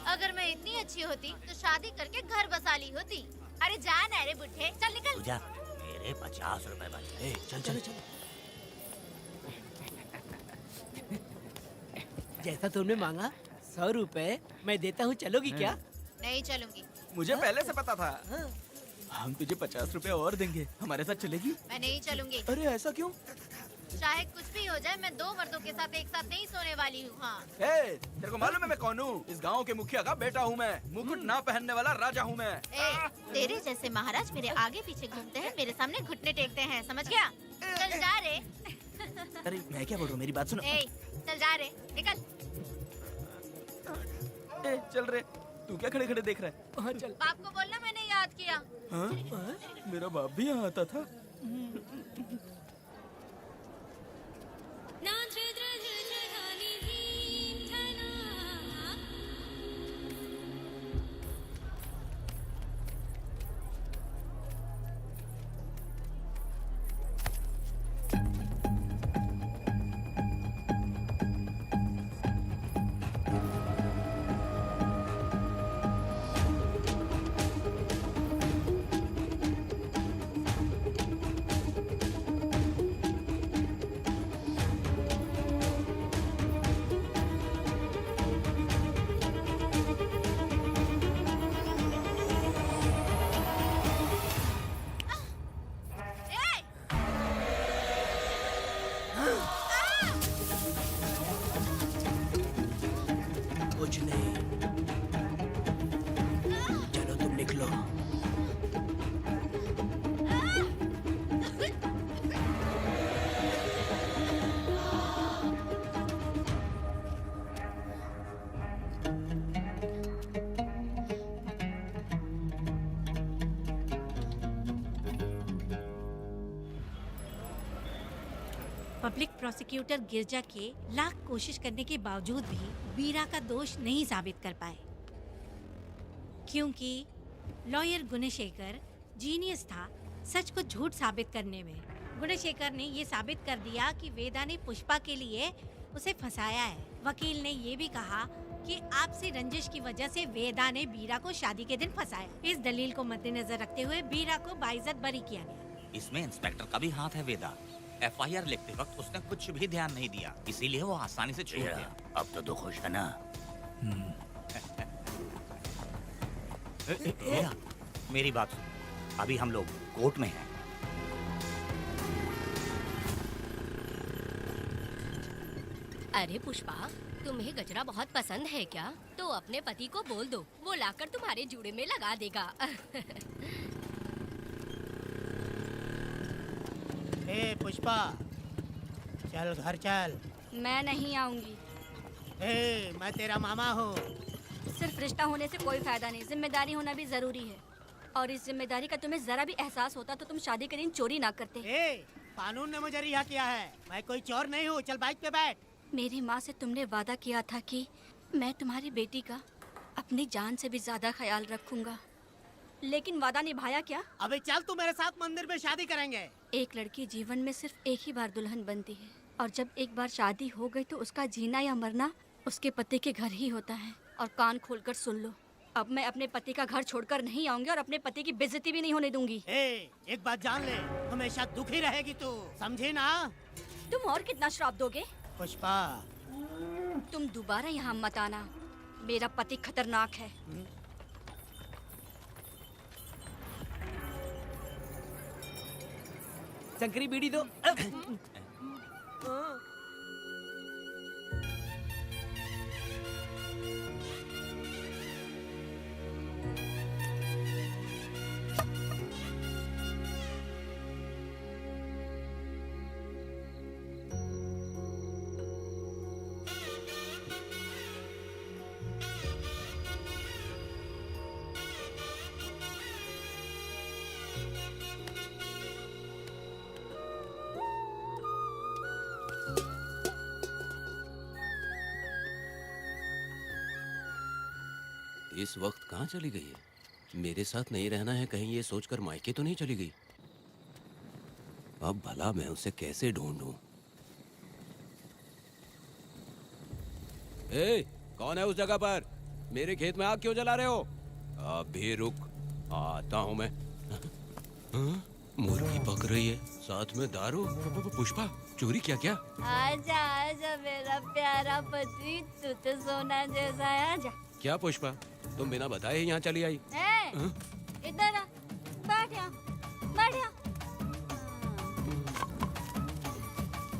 अगर मैं इतनी अच्छी होती तो शादी करके घर बसा ली होती। अरे जा ना रे बुढ़े, चल निकल। पूजा, मेरे 50 रुपए बचे। चल चल चल। जैसा तुमने मांगा 100 रुपए मैं देता हूँ, चलोगी क्या? नहीं चलूंगी। मुझे पहले से पता था। हम तुझे 50 रुपए और देंगे, हमारे साथ चलेगी? मैं नहीं चलूंगी। अरे ऐसा क्यों? चाहे कुछ भी हो जाए, मैं 2 मर्दों के साथ एक साथ नहीं सोने वाली हूँ। हाँ। तेरे को मालूम है मैं कौन हूँ? इस गांव के मुखिया का बेटा हूँ मैं। मुकुट ना पहनने वाला राजा हूँ मैं। तेरे जैसे महाराज मेरे आगे पीछे घूमते हैं, मेरे सामने घुटने टेकते हैं, समझ गया? चल जा रे। अरे मैं क्या बोल रहा हूँ, मेरी बात सुनो। चल जा रे, निकल। चल रे, तू क्या खड़े खड़े देख रहा है? हाँ चल। बाप को बोलना मैंने याद किया। हाँ? मेरा बाप भी यहाँ आता था। कुछ नहीं, चलो तुम निकलो। पब्लिक प्रोसिक्यूटर गिरजा के लाख कोशिश करने के बावजूद भी वीरा का दोष नहीं साबित कर पाए, क्योंकि लॉयर गुणशेखर जीनियस था सच को झूठ साबित करने में। गुणशेखर ने ये साबित कर दिया कि वेदा ने पुष्पा के लिए उसे फंसाया है। वकील ने ये भी कहा कि आपसी रंजिश की वजह से वेदा ने वीरा को शादी के दिन फंसाया। इस दलील को मद्देनजर रखते हुए वीरा को बाइज्जत बरी किया गया। इसमें इंस्पेक्टर का भी हाथ है वेदा। FIR लिखते वक्त उसने कुछ भी ध्यान नहीं दिया, इसीलिए वो आसानी से छूट गया। अब तो खुश है ना? वेदा, मेरी बात सुन। अभी हम लोग कोर्ट में हैं। अरे पुष्पा, तुम्हें गजरा बहुत पसंद है क्या? तो अपने पति को बोल दो, वो लाकर तुम्हारे जूड़े में लगा देगा। ए पुष्पा, चल घर चल। मैं नहीं आऊंगी। ए, मैं तेरा मामा हूँ। सिर्फ रिश्ता होने से कोई फायदा नहीं, जिम्मेदारी होना भी जरूरी है। और इस जिम्मेदारी का तुम्हें जरा भी एहसास होता तो तुम शादी के दिन चोरी ना करते। ए, कानून ने मुझे रिहा किया है, मैं कोई चोर नहीं हूँ। चल बाइक पे बैठ। मेरी माँ से तुमने वादा किया था कि मैं तुम्हारी बेटी का अपनी जान से भी ज्यादा ख्याल रखूंगा, लेकिन वादा निभाया क्या? अबे चल, तू मेरे साथ मंदिर में शादी करेंगे। एक लड़की जीवन में सिर्फ एक ही बार दुल्हन बनती है, और जब एक बार शादी हो गई तो उसका जीना या मरना उसके पति के घर ही होता है। और कान खोलकर सुन लो, अब मैं अपने पति का घर छोड़कर नहीं आऊंगी और अपने पति की बेइज्जती भी नहीं होने दूंगी। एक बात जान ले, हमेशा दुखी रहेगी तू, समझी ना? तुम और कितना श्राप दोगे? पुष्पा, तुम दोबारा यहाँ मत आना, मेरा पति खतरनाक है। शंकरी बीड़ी दो। इस वक्त कहाँ चली गई है? मेरे साथ नहीं रहना है कहीं ये सोचकर मायके तो नहीं चली गई? अब भला मैं उसे कैसे ढूंढूं? ए, कौन है उस जगह पर? मेरे खेत में आग क्यों जला रहे हो? अभी रुक, आता हूं मैं। हाँ? मुर्गी पक रही है, साथ में दारू। पुष्पा, चोरी क्या? क्या आजा आजा मेरा प्यारा पति, तू तो सोना जैसा है, आजा। क्या पुष्पा, तुम बिना बताए ही यहाँ चली आई? ए, इधर आ, बैठ यहाँ, बैठ यहाँ।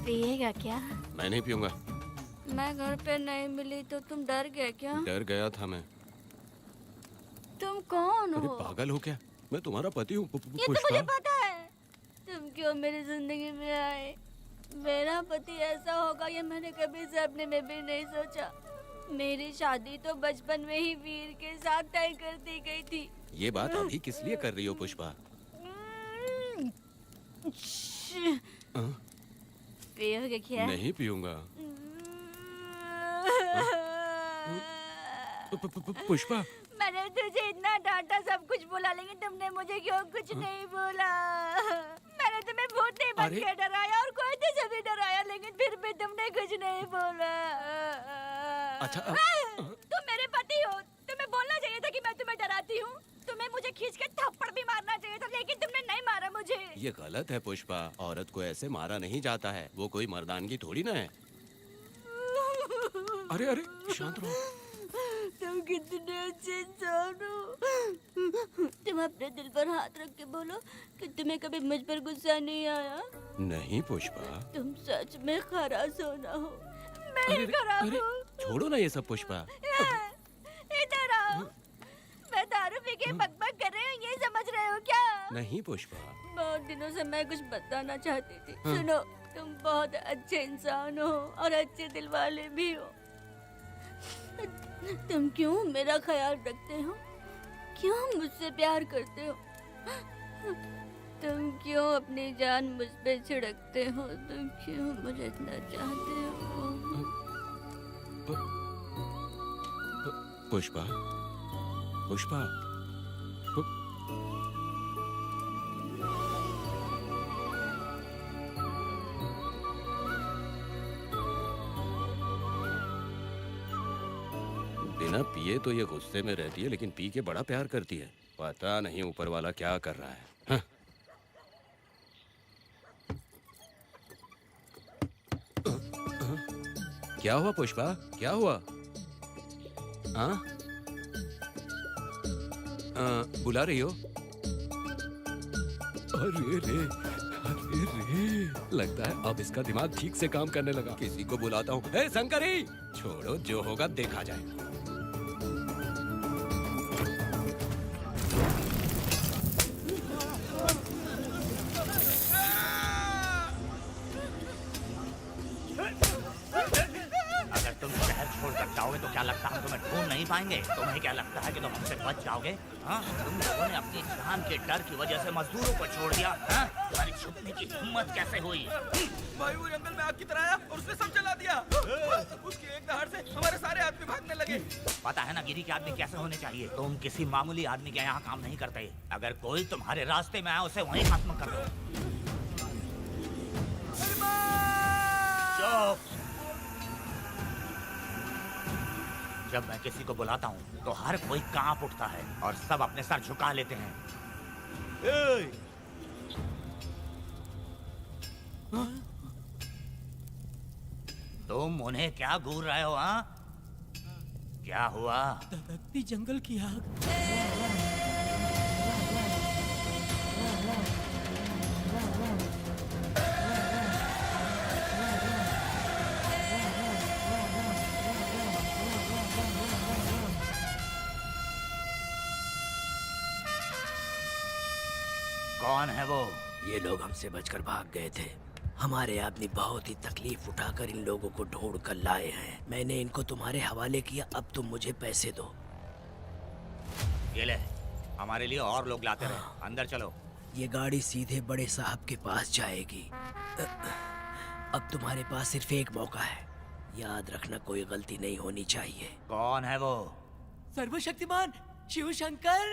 पिएगा क्या? मैं नहीं पीऊंगा। मैं घर पे नहीं मिली तो तुम डर गए क्या? डर गया था मैं। तुम कौन अरे हो? पागल हो क्या? मैं तुम्हारा पति हूँ ये तो मुझे पता है। तुम क्यों मेरी जिंदगी में आए? मेरा पति ऐसा होगा ये मैंने कभी सपने में भी नहीं सोचा। मेरी शादी तो बचपन में ही वीर के साथ तय कर दी गई थी। ये बात अभी किस लिए कर रही हो पुष्पा? पियोगे क्या? नहीं पीऊंगा। पुष्पा, मैंने तुझे इतना डांटा, सब कुछ बोला, लेकिन तुमने मुझे क्यों कुछ नहीं बोला? मैंने तुम्हें भूत नहीं बन के डराया और कोई तुझे भी डराया, लेकिन फिर भी तुमने कुछ नहीं बोला। अच्छा तुम मेरे पति हो, तुम्हें बोलना चाहिए था कि मैं तुम्हें डराती हूँ। तुम्हें मुझे खींच के थप्पड़ भी मारना चाहिए था, लेकिन तुमने नहीं मारा मुझे। ये गलत है पुष्पा, औरत को ऐसे मारा नहीं जाता है, वो कोई मर्दानगी थोड़ी ना है। अरे अरे शांत रहो। तुम कितने अच्छे इंसान हो। तुम अपने दिल पर हाथ रख के बोलो कि तुम्हें कभी मुझ पर गुस्सा नहीं आया। नहीं पुष्पा, तुम सच में खरा सोना हो। मैं ही खराब हूँ। छोड़ो ना ये सब पुष्पा। इधर आओ। मैं दारू पी के बकबक कर रही हूँ, ये समझ रहे हो क्या? नहीं पुष्पा। बहुत दिनों से मैं कुछ बताना चाहती थी। सुनो, तुम बहुत अच्छे इंसान हो और अच्छे दिल वाले भी हो। तुम क्यों मेरा ख्याल रखते हो? क्यों मुझसे प्यार करते हो? तुम क्यों अपनी जान मुझ पे छिड़कते हो? तुम क्यों मुझे इतना चाहते हो? पुष्पा, पुष्पा, बिना पिए तो ये गुस्से में रहती है, लेकिन पी के बड़ा प्यार करती है। पता नहीं ऊपर वाला क्या कर रहा है। हाँ? क्या हुआ पुष्पा, क्या हुआ? हाँ? बुला रही हो? अरे रे, अरे रे, लगता है अब इसका दिमाग ठीक से काम करने लगा। किसी को बुलाता हूँ। हे शंकरी, छोड़ो, जो होगा देखा जाएगा। तो क्या लगता है तुम्हें ढूंढ नहीं पाएंगे? तुम्हें क्या लगता है कि तुम हमसे बच जाओगे? हाँ, तुम लोगों ने अपनी जान के डर की वजह से मजदूरों को छोड़ दिया। हाँ? तुम्हारी छुपने की हिम्मत कैसे हुई? भाई वो जंगल में आग की तरह आया और उसने सब जला दिया। उसकी एक दहाड़ से हमारे सारे आदमी भागने लगे। पता है ना गिरी के आदमी कैसे होने चाहिए? तुम किसी मामूली आदमी के यहाँ काम नहीं करते। अगर कोई तुम्हारे रास्ते में आए उसे वहीं खत्म कर दो। चुप! जब मैं किसी को बुलाता हूँ तो हर कोई कांप उठता है और सब अपने सर झुका लेते हैं। तुम उन्हें क्या घूर रहे हो? हाँ, क्या हुआ? दहकती जंगल की आग। कौन है वो? ये लोग हमसे बचकर भाग गए थे। हमारे आदमी बहुत ही तकलीफ उठाकर इन लोगों को ढूंढ कर लाए हैं। मैंने इनको तुम्हारे हवाले किया, अब तुम मुझे पैसे दो। ये ले, हमारे लिए और लोग लाते रहे। अंदर चलो। ये गाड़ी सीधे बड़े साहब के पास जाएगी। अब तुम्हारे पास सिर्फ एक मौका है, याद रखना कोई गलती नहीं होनी चाहिए। कौन है वो? सर्वशक्तिमान शिव शंकर।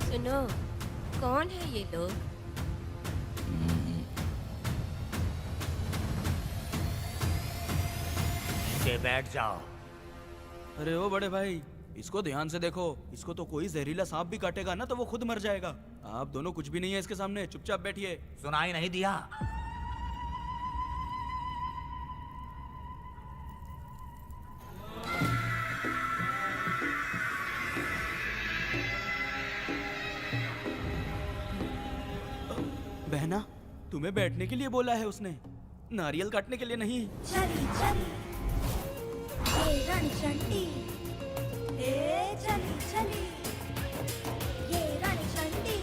सुनो, कौन है ये लोग? नीचे बैठ जाओ। अरे ओ बड़े भाई, इसको ध्यान से देखो। इसको तो कोई जहरीला सांप भी काटेगा ना तो वो खुद मर जाएगा। आप दोनों कुछ भी नहीं है इसके सामने, चुपचाप बैठिए। सुनाई नहीं दिया? बहना, तुम्हें बैठने के लिए बोला है उसने, नारियल काटने के लिए नहीं। चली चली ये रणचंडी, चली चली ये रणचंडी,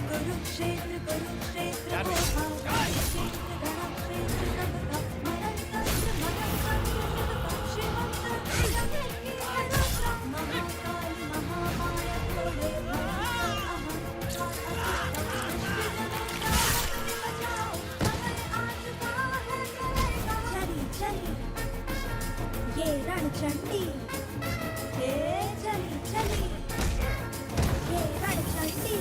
कुरुक्षेत्र कुरुक्षेत्र ये रणचंडी, चली चली ये रणचंडी।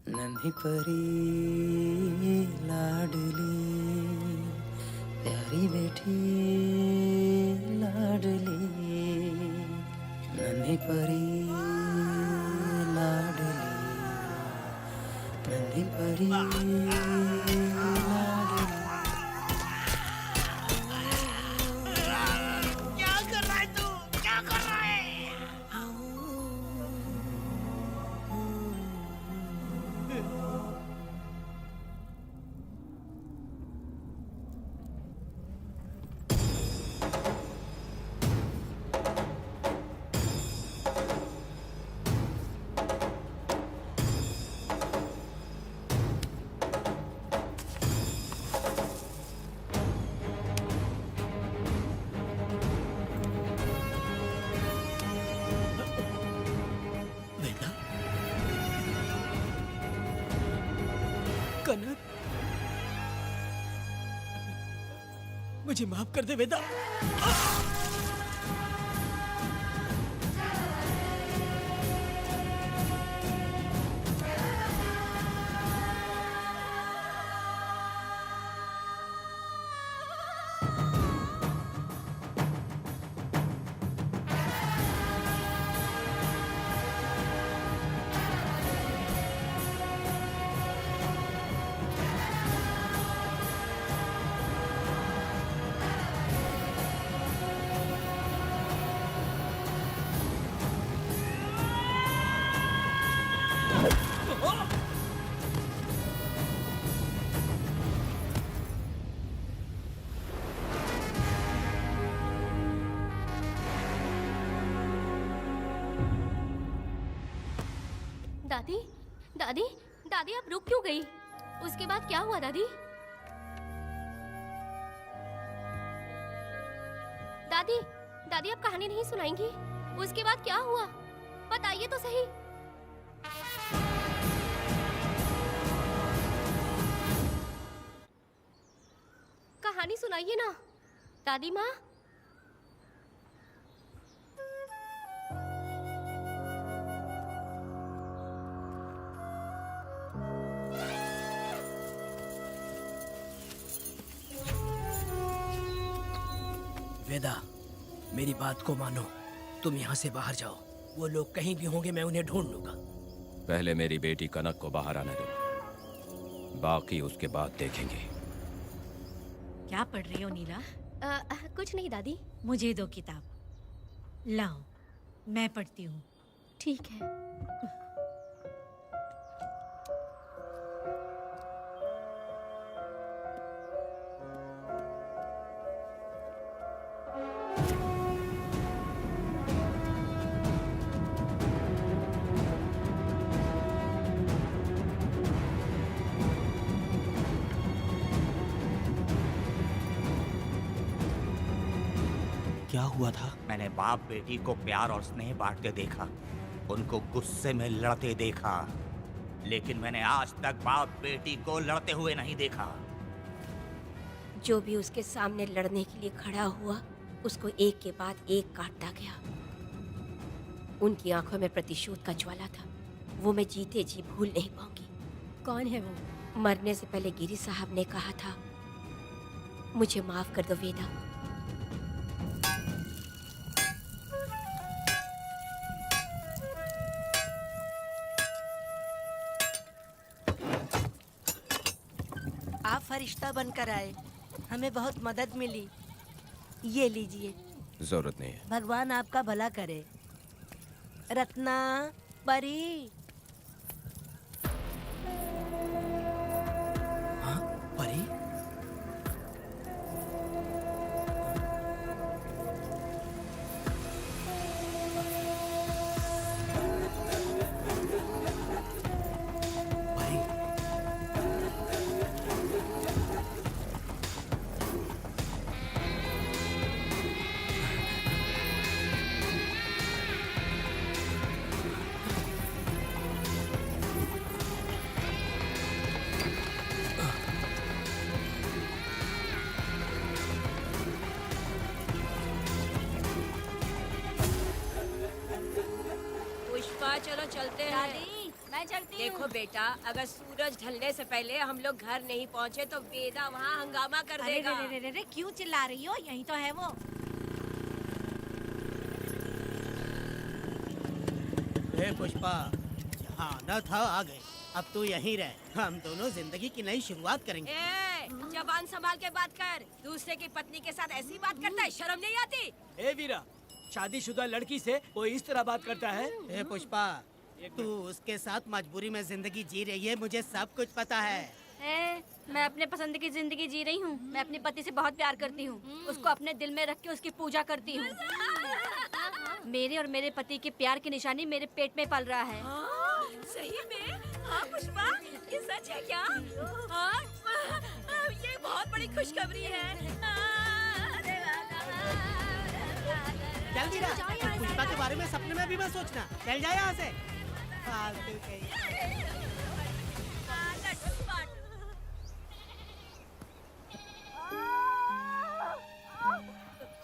नन्ही परी लाडली प्यारी बेटी लाडली, नन्ही परी लाडली, नन्ही परी लाडली। क्या कर रहा है तू? क्या कर रहा है? कनक, मुझे माफ कर दे वेदा। दादी, दादी, दादी आप रुक क्यों गई? उसके बाद क्या हुआ दादी? दादी, दादी आप कहानी नहीं सुनाएंगी? उसके बाद क्या हुआ? बताइए तो सही। कहानी सुनाइए ना दादी माँ। वेदा, मेरी बात को मानो। तुम यहाँ से बाहर जाओ। वो लोग कहीं भी होंगे, मैं उन्हें ढूंढ लूंगा। पहले मेरी बेटी कनक को बाहर आने दो, बाकी उसके बाद देखेंगे। क्या पढ़ रही हो नीला? कुछ नहीं दादी। मुझे दो किताब। लाओ, मैं पढ़ती हूँ। ठीक है। क्या हुआ था? मैंने बाप बेटी को प्यार और स्नेह बांटते देखा, उनको गुस्से में लड़ते देखा, लेकिन मैंने आज तक बाप बेटी को लड़ते हुए नहीं देखा। जो भी उसके सामने लड़ने के लिए खड़ा हुआ, उसको एक के बाद एक काटता गया। उनकी आंखों में प्रतिशोध का ज्वाला था, वो मैं जीते जी भूल नहीं पाऊंगी। कौन है वो? मरने से पहले गिरी साहब ने कहा था, मुझे माफ कर दो वेदा। आप फरिश्ता बनकर आए, हमें बहुत मदद मिली। ये लीजिए। जरूरत नहीं है। भगवान आपका भला करे। रत्ना, परी। हाँ, परी? पुष्पा, चलो चलते हैं। दादी, मैं चलती हूँ। देखो बेटा, अगर सूरज ढलने से पहले हम लोग घर नहीं पहुँचे तो वेदा वहाँ हंगामा कर अरे देगा। रे रे रे रे, क्यों चिल्ला रही हो? यही तो है वो। हे पुष्पा, यहाँ आना था आ गए। अब तू यहीं रह, हम दोनों जिंदगी की नई शुरुआत करेंगे। ए, जबान संभाल के बात कर। दूसरे की पत्नी के साथ ऐसी बात करता है, शर्म नहीं आती? ए वीरा, शादीशुदा लड़की से कोई इस तरह बात करता है? हे पुष्पा, तू उसके साथ मजबूरी में जिंदगी जी रही है, मुझे सब कुछ पता है। मैं अपने पसंद की जिंदगी जी रही हूँ। मैं अपने पति से बहुत प्यार करती हूँ, उसको अपने दिल में रख के उसकी पूजा करती हूँ। मेरे और मेरे पति के प्यार की निशानी मेरे पेट में पल रहा है। सही में? हाँ पुष्पा, ये सच है क्या? हाँ, ये बहुत बड़ी खुशखबरी है। चल वीरा, पुष्पा के बारे में सपने में भी मत सोचना। चल जा यहाँ से। फालतू कहीं।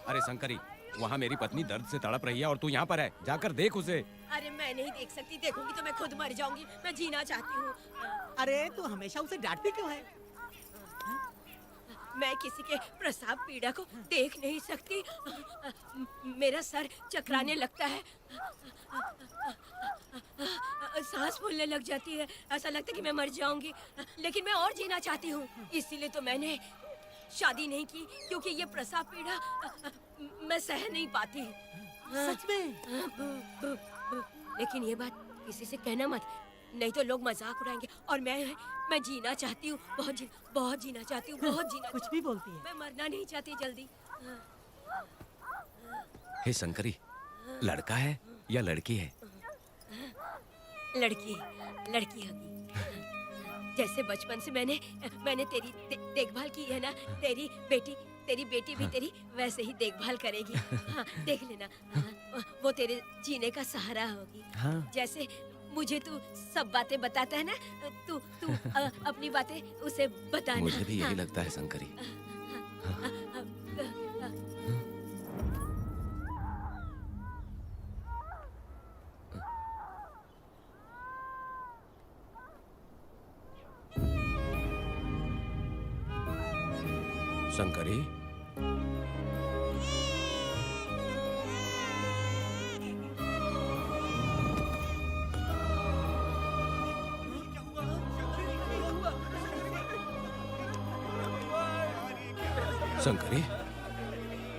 अरे शंकरी, वहाँ मेरी पत्नी दर्द से तड़प रही है और तू यहाँ पर है। जाकर देख उसे। अरे मैं नहीं देख सकती, देखूंगी तो मैं खुद मर जाऊंगी। मैं जीना चाहती हूँ। अरे तू हमेशा उसे डांटती क्यों है? मैं किसी के प्रसाव पीड़ा को देख नहीं सकती। मेरा सर चकराने लगता है, सांस फूलने लग जाती है, ऐसा लगता है कि मैं मर जाऊंगी। लेकिन मैं और जीना चाहती हूँ, इसीलिए तो मैंने शादी नहीं की, क्योंकि ये प्रसाव पीड़ा मैं सह नहीं पाती। सच में? लेकिन ये बात किसी से कहना मत, नहीं तो लोग मजाक उड़ाएंगे। और मैं जीना चाहती हूँ, बहुत जीना चाहती हूँ, बहुत जीना। कुछ भी बोलती है। मैं मरना नहीं चाहती जल्दी। हे शंकरी, लड़का है या लड़की है? लड़की होगी। जैसे बचपन से मैंने तेरी देखभाल की है ना, तेरी तेरी बेटी भी तेरी वैसे ही देखभाल करेगी। हाँ, देख लेना। हाँ, वो तेरे जीने का सहारा होगी। हाँ। जैसे मुझे तू सब बातें बताता है ना, तू तू अपनी बातें उसे बताना। मुझे भी यही हाँ। लगता है शंकरी। शंकरी, शंकरी,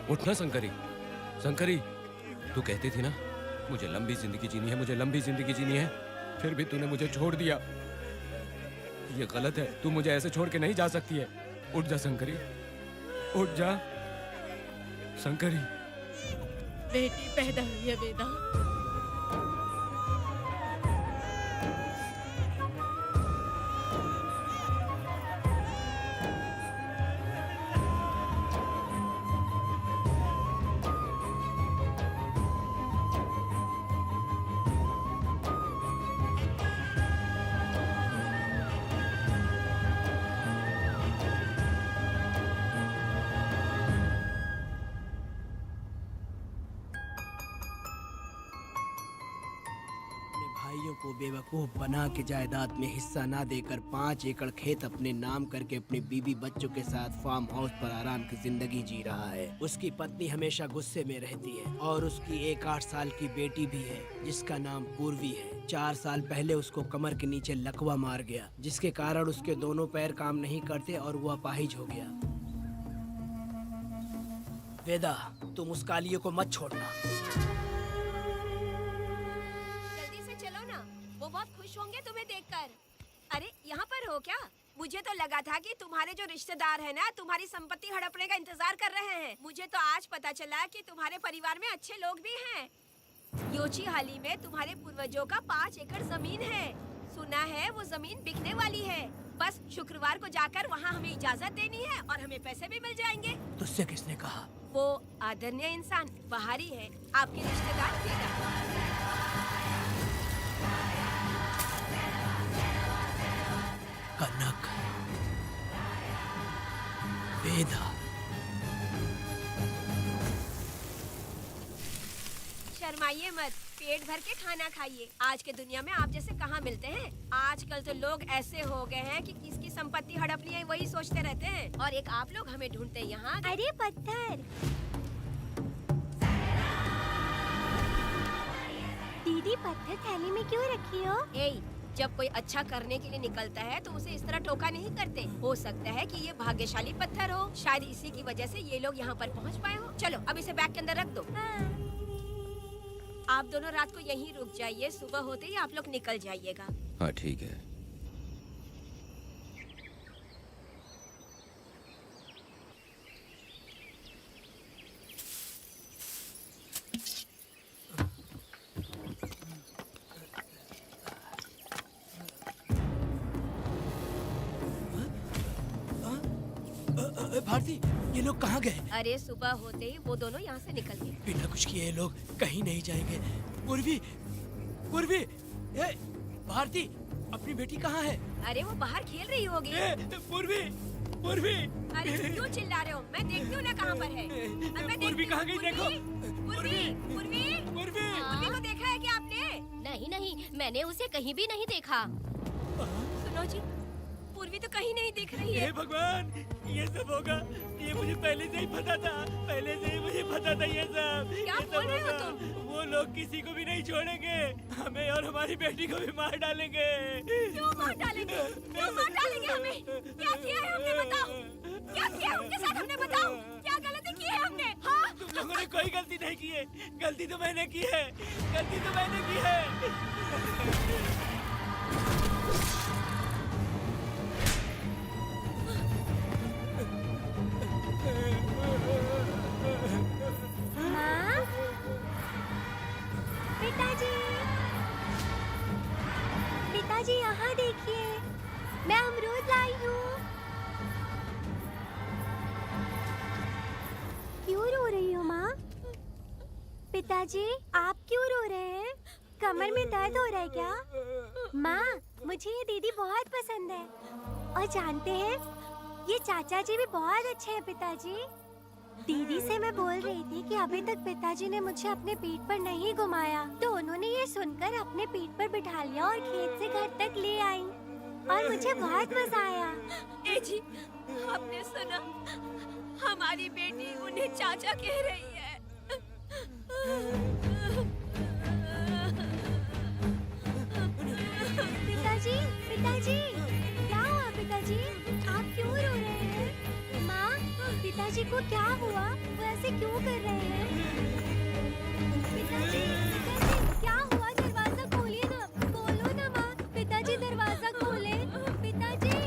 उठना शंकरी। शंकरी, तू कहती थी ना मुझे लंबी जिंदगी जीनी है, मुझे लंबी जिंदगी जीनी है, फिर भी तूने मुझे छोड़ दिया। ये गलत है, तू मुझे ऐसे छोड़ के नहीं जा सकती है। उठ जा शंकरी, उठ जा शंकरी। बेटी पैदा हुई है वेदा। भाइयों को बेवकूफ बना के जायदाद में हिस्सा ना देकर 5 एकड़ खेत अपने नाम करके अपने बीवी बच्चों के साथ फार्म हाउस पर आराम की जिंदगी जी रहा है। उसकी पत्नी हमेशा गुस्से में रहती है और उसकी एक 8 साल की बेटी भी है जिसका नाम पूर्वी है। 4 साल पहले उसको कमर के नीचे लकवा मार गया, जिसके कारण उसके दोनों पैर काम नहीं करते और वो अपाहिज हो गया। वेदा, तुम उस कालिये को मत छोड़ना। वो बहुत खुश होंगे तुम्हें देखकर। अरे यहाँ पर हो क्या? मुझे तो लगा था कि तुम्हारे जो रिश्तेदार हैं ना तुम्हारी संपत्ति हड़पने का इंतजार कर रहे हैं। मुझे तो आज पता चला कि तुम्हारे परिवार में अच्छे लोग भी हैं। योची हाली में तुम्हारे पूर्वजों का 5 एकड़ जमीन है। सुना है वो जमीन बिकने वाली है। बस शुक्रवार को जाकर वहाँ हमें इजाजत देनी है और हमें पैसे भी मिल जाएंगे। तुझसे किसने कहा? वो आदरणीय इंसान बाहरी है, आपके रिश्तेदार वेदा। कनक, वेदा। शर्माइए मत, पेट भर के खाना खाइए। आज के दुनिया में आप जैसे कहाँ मिलते हैं। आजकल तो लोग ऐसे हो गए हैं कि किसकी संपत्ति हड़पनी है वही सोचते रहते हैं। और एक आप लोग हमें ढूंढते हैं यहाँ। अरे पत्थर, दीदी पत्थर थैली में क्यों रखी हो? जब कोई अच्छा करने के लिए निकलता है तो उसे इस तरह टोका नहीं करते। हो सकता है कि ये भाग्यशाली पत्थर हो, शायद इसी की वजह से ये लोग यहाँ पर पहुँच पाए हो। चलो अब इसे बैग के अंदर रख दो। आप दोनों रात को यहीं रुक जाइए, सुबह होते ही आप लोग निकल जाइएगा। हाँ ठीक है। भारती, ये लोग कहाँ गए? अरे सुबह होते ही वो दोनों यहाँ से निकल गए। बिना कुछ किए ये लोग कहीं नहीं जाएंगे। पूर्वी, पूर्वी, ए, भारती, अपनी बेटी कहाँ है? अरे वो बाहर खेल रही होगी। पूर्वी, पूर्वी। अरे क्यों चिल्ला रहे हो? मैं देखती हूँ ना कहाँ पर है। पूर्वी कहाँ गई? देखो। पूर्वी, पूर्वी, पूर्वी, पूर्वी को देखा है क्या आपने? नहीं नहीं, मैंने उसे कहीं भी नहीं देखा। सुनो जी, पूर्वी तो कहीं नहीं दिख रही है। हे भगवान, ये सब होगा, ये मुझे पहले से ही पता था। पहले से ही मुझे पता था ये सब। क्या बोल रहे हो तुम? वो लोग किसी को भी नहीं छोड़ेंगे, हमें और हमारी बेटी को भी मार डालेंगे। क्यों मार डालेंगे? क्यों मार डालेंगे हमें? क्या किया है हमने बताओ? क्या किया उनके साथ हमने बताओ? क्या गलती की है हमने? हाँ? तुम लोगों ने कोई गलती नहीं की है। गलती तो मैंने की है, गलती तो मैंने की है। माँ, पिताजी, पिताजी यहाँ देखिए, मैं अमरूद लाई हूँ। पिताजी, आप क्यों रो रहे हैं? कमर में दर्द हो रहा है क्या? माँ, मुझे ये दीदी बहुत पसंद है। और जानते हैं, ये चाचा जी भी बहुत अच्छे हैं पिताजी। दीदी से मैं बोल रही थी कि अभी तक पिताजी ने मुझे अपने पीठ पर नहीं घुमाया, तो उन्होंने ये सुनकर अपने पीठ पर बिठा लिया और खेत से घर तक ले आई और मुझे बहुत मजा आया। ए जी, आपने सुना? हमारी बेटी उन्हें चाचा कह रही है। पिताजी, पिताजी, क्या हुआ पिताजी? आप क्यों रो रहे हैं? माँ, पिताजी को क्या हुआ? वो ऐसे क्यों कर रहे हैं? पिताजी, पिताजी, क्या हुआ? दरवाजा खोलिए ना, खोलो ना माँ। पिताजी दरवाजा खोले। पिताजी,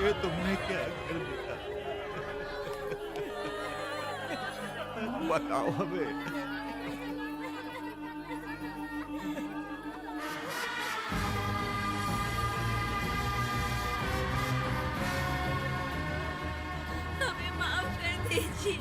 ये तुमने क्या कर दिया? बताओ हमें। हमें माफ कर दीजिए।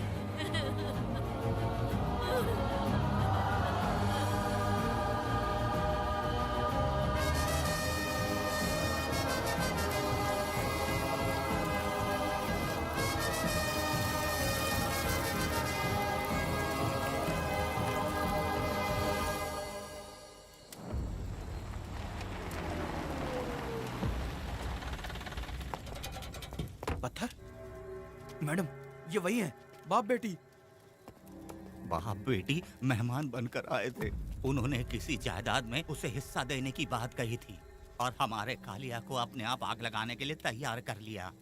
पत्थर? मैडम, ये वही है, बाप बेटी। बाप बेटी मेहमान बनकर आए थे। उन्होंने किसी जायदाद में उसे हिस्सा देने की बात कही थी और हमारे कालिया को अपने आप आग लगाने के लिए तैयार कर लिया।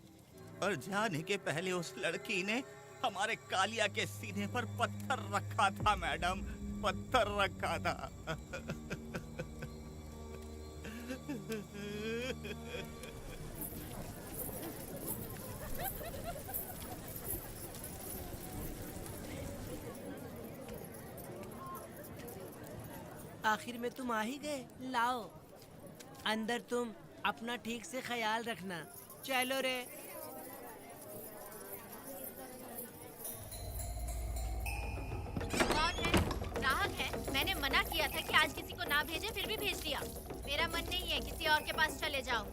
और जाने के पहले उस लड़की ने हमारे कालिया के सीने पर पत्थर रखा था मैडम, पत्थर रखा था। आखिर में तुम आ ही गए। लाओ, अंदर तुम अपना ठीक से ख्याल रखना। चलो रे। कौन है? ग्राहक है। मैंने मना किया था कि आज किसी को ना भेजे, फिर भी भेज दिया। मेरा मन नहीं है, किसी और के पास चले जाओ।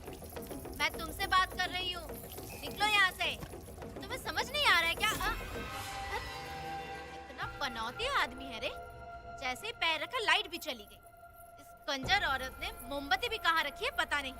मैं तुमसे बात कर रही हूँ, निकलो यहाँ से। तुम्हें समझ नहीं आ रहा है क्या? इतना पनौती आदमी है रे, जैसे पैर रखा लाइट भी चली गई। इस कंजर औरत ने मोमबत्ती भी कहाँ रखी है पता नहीं।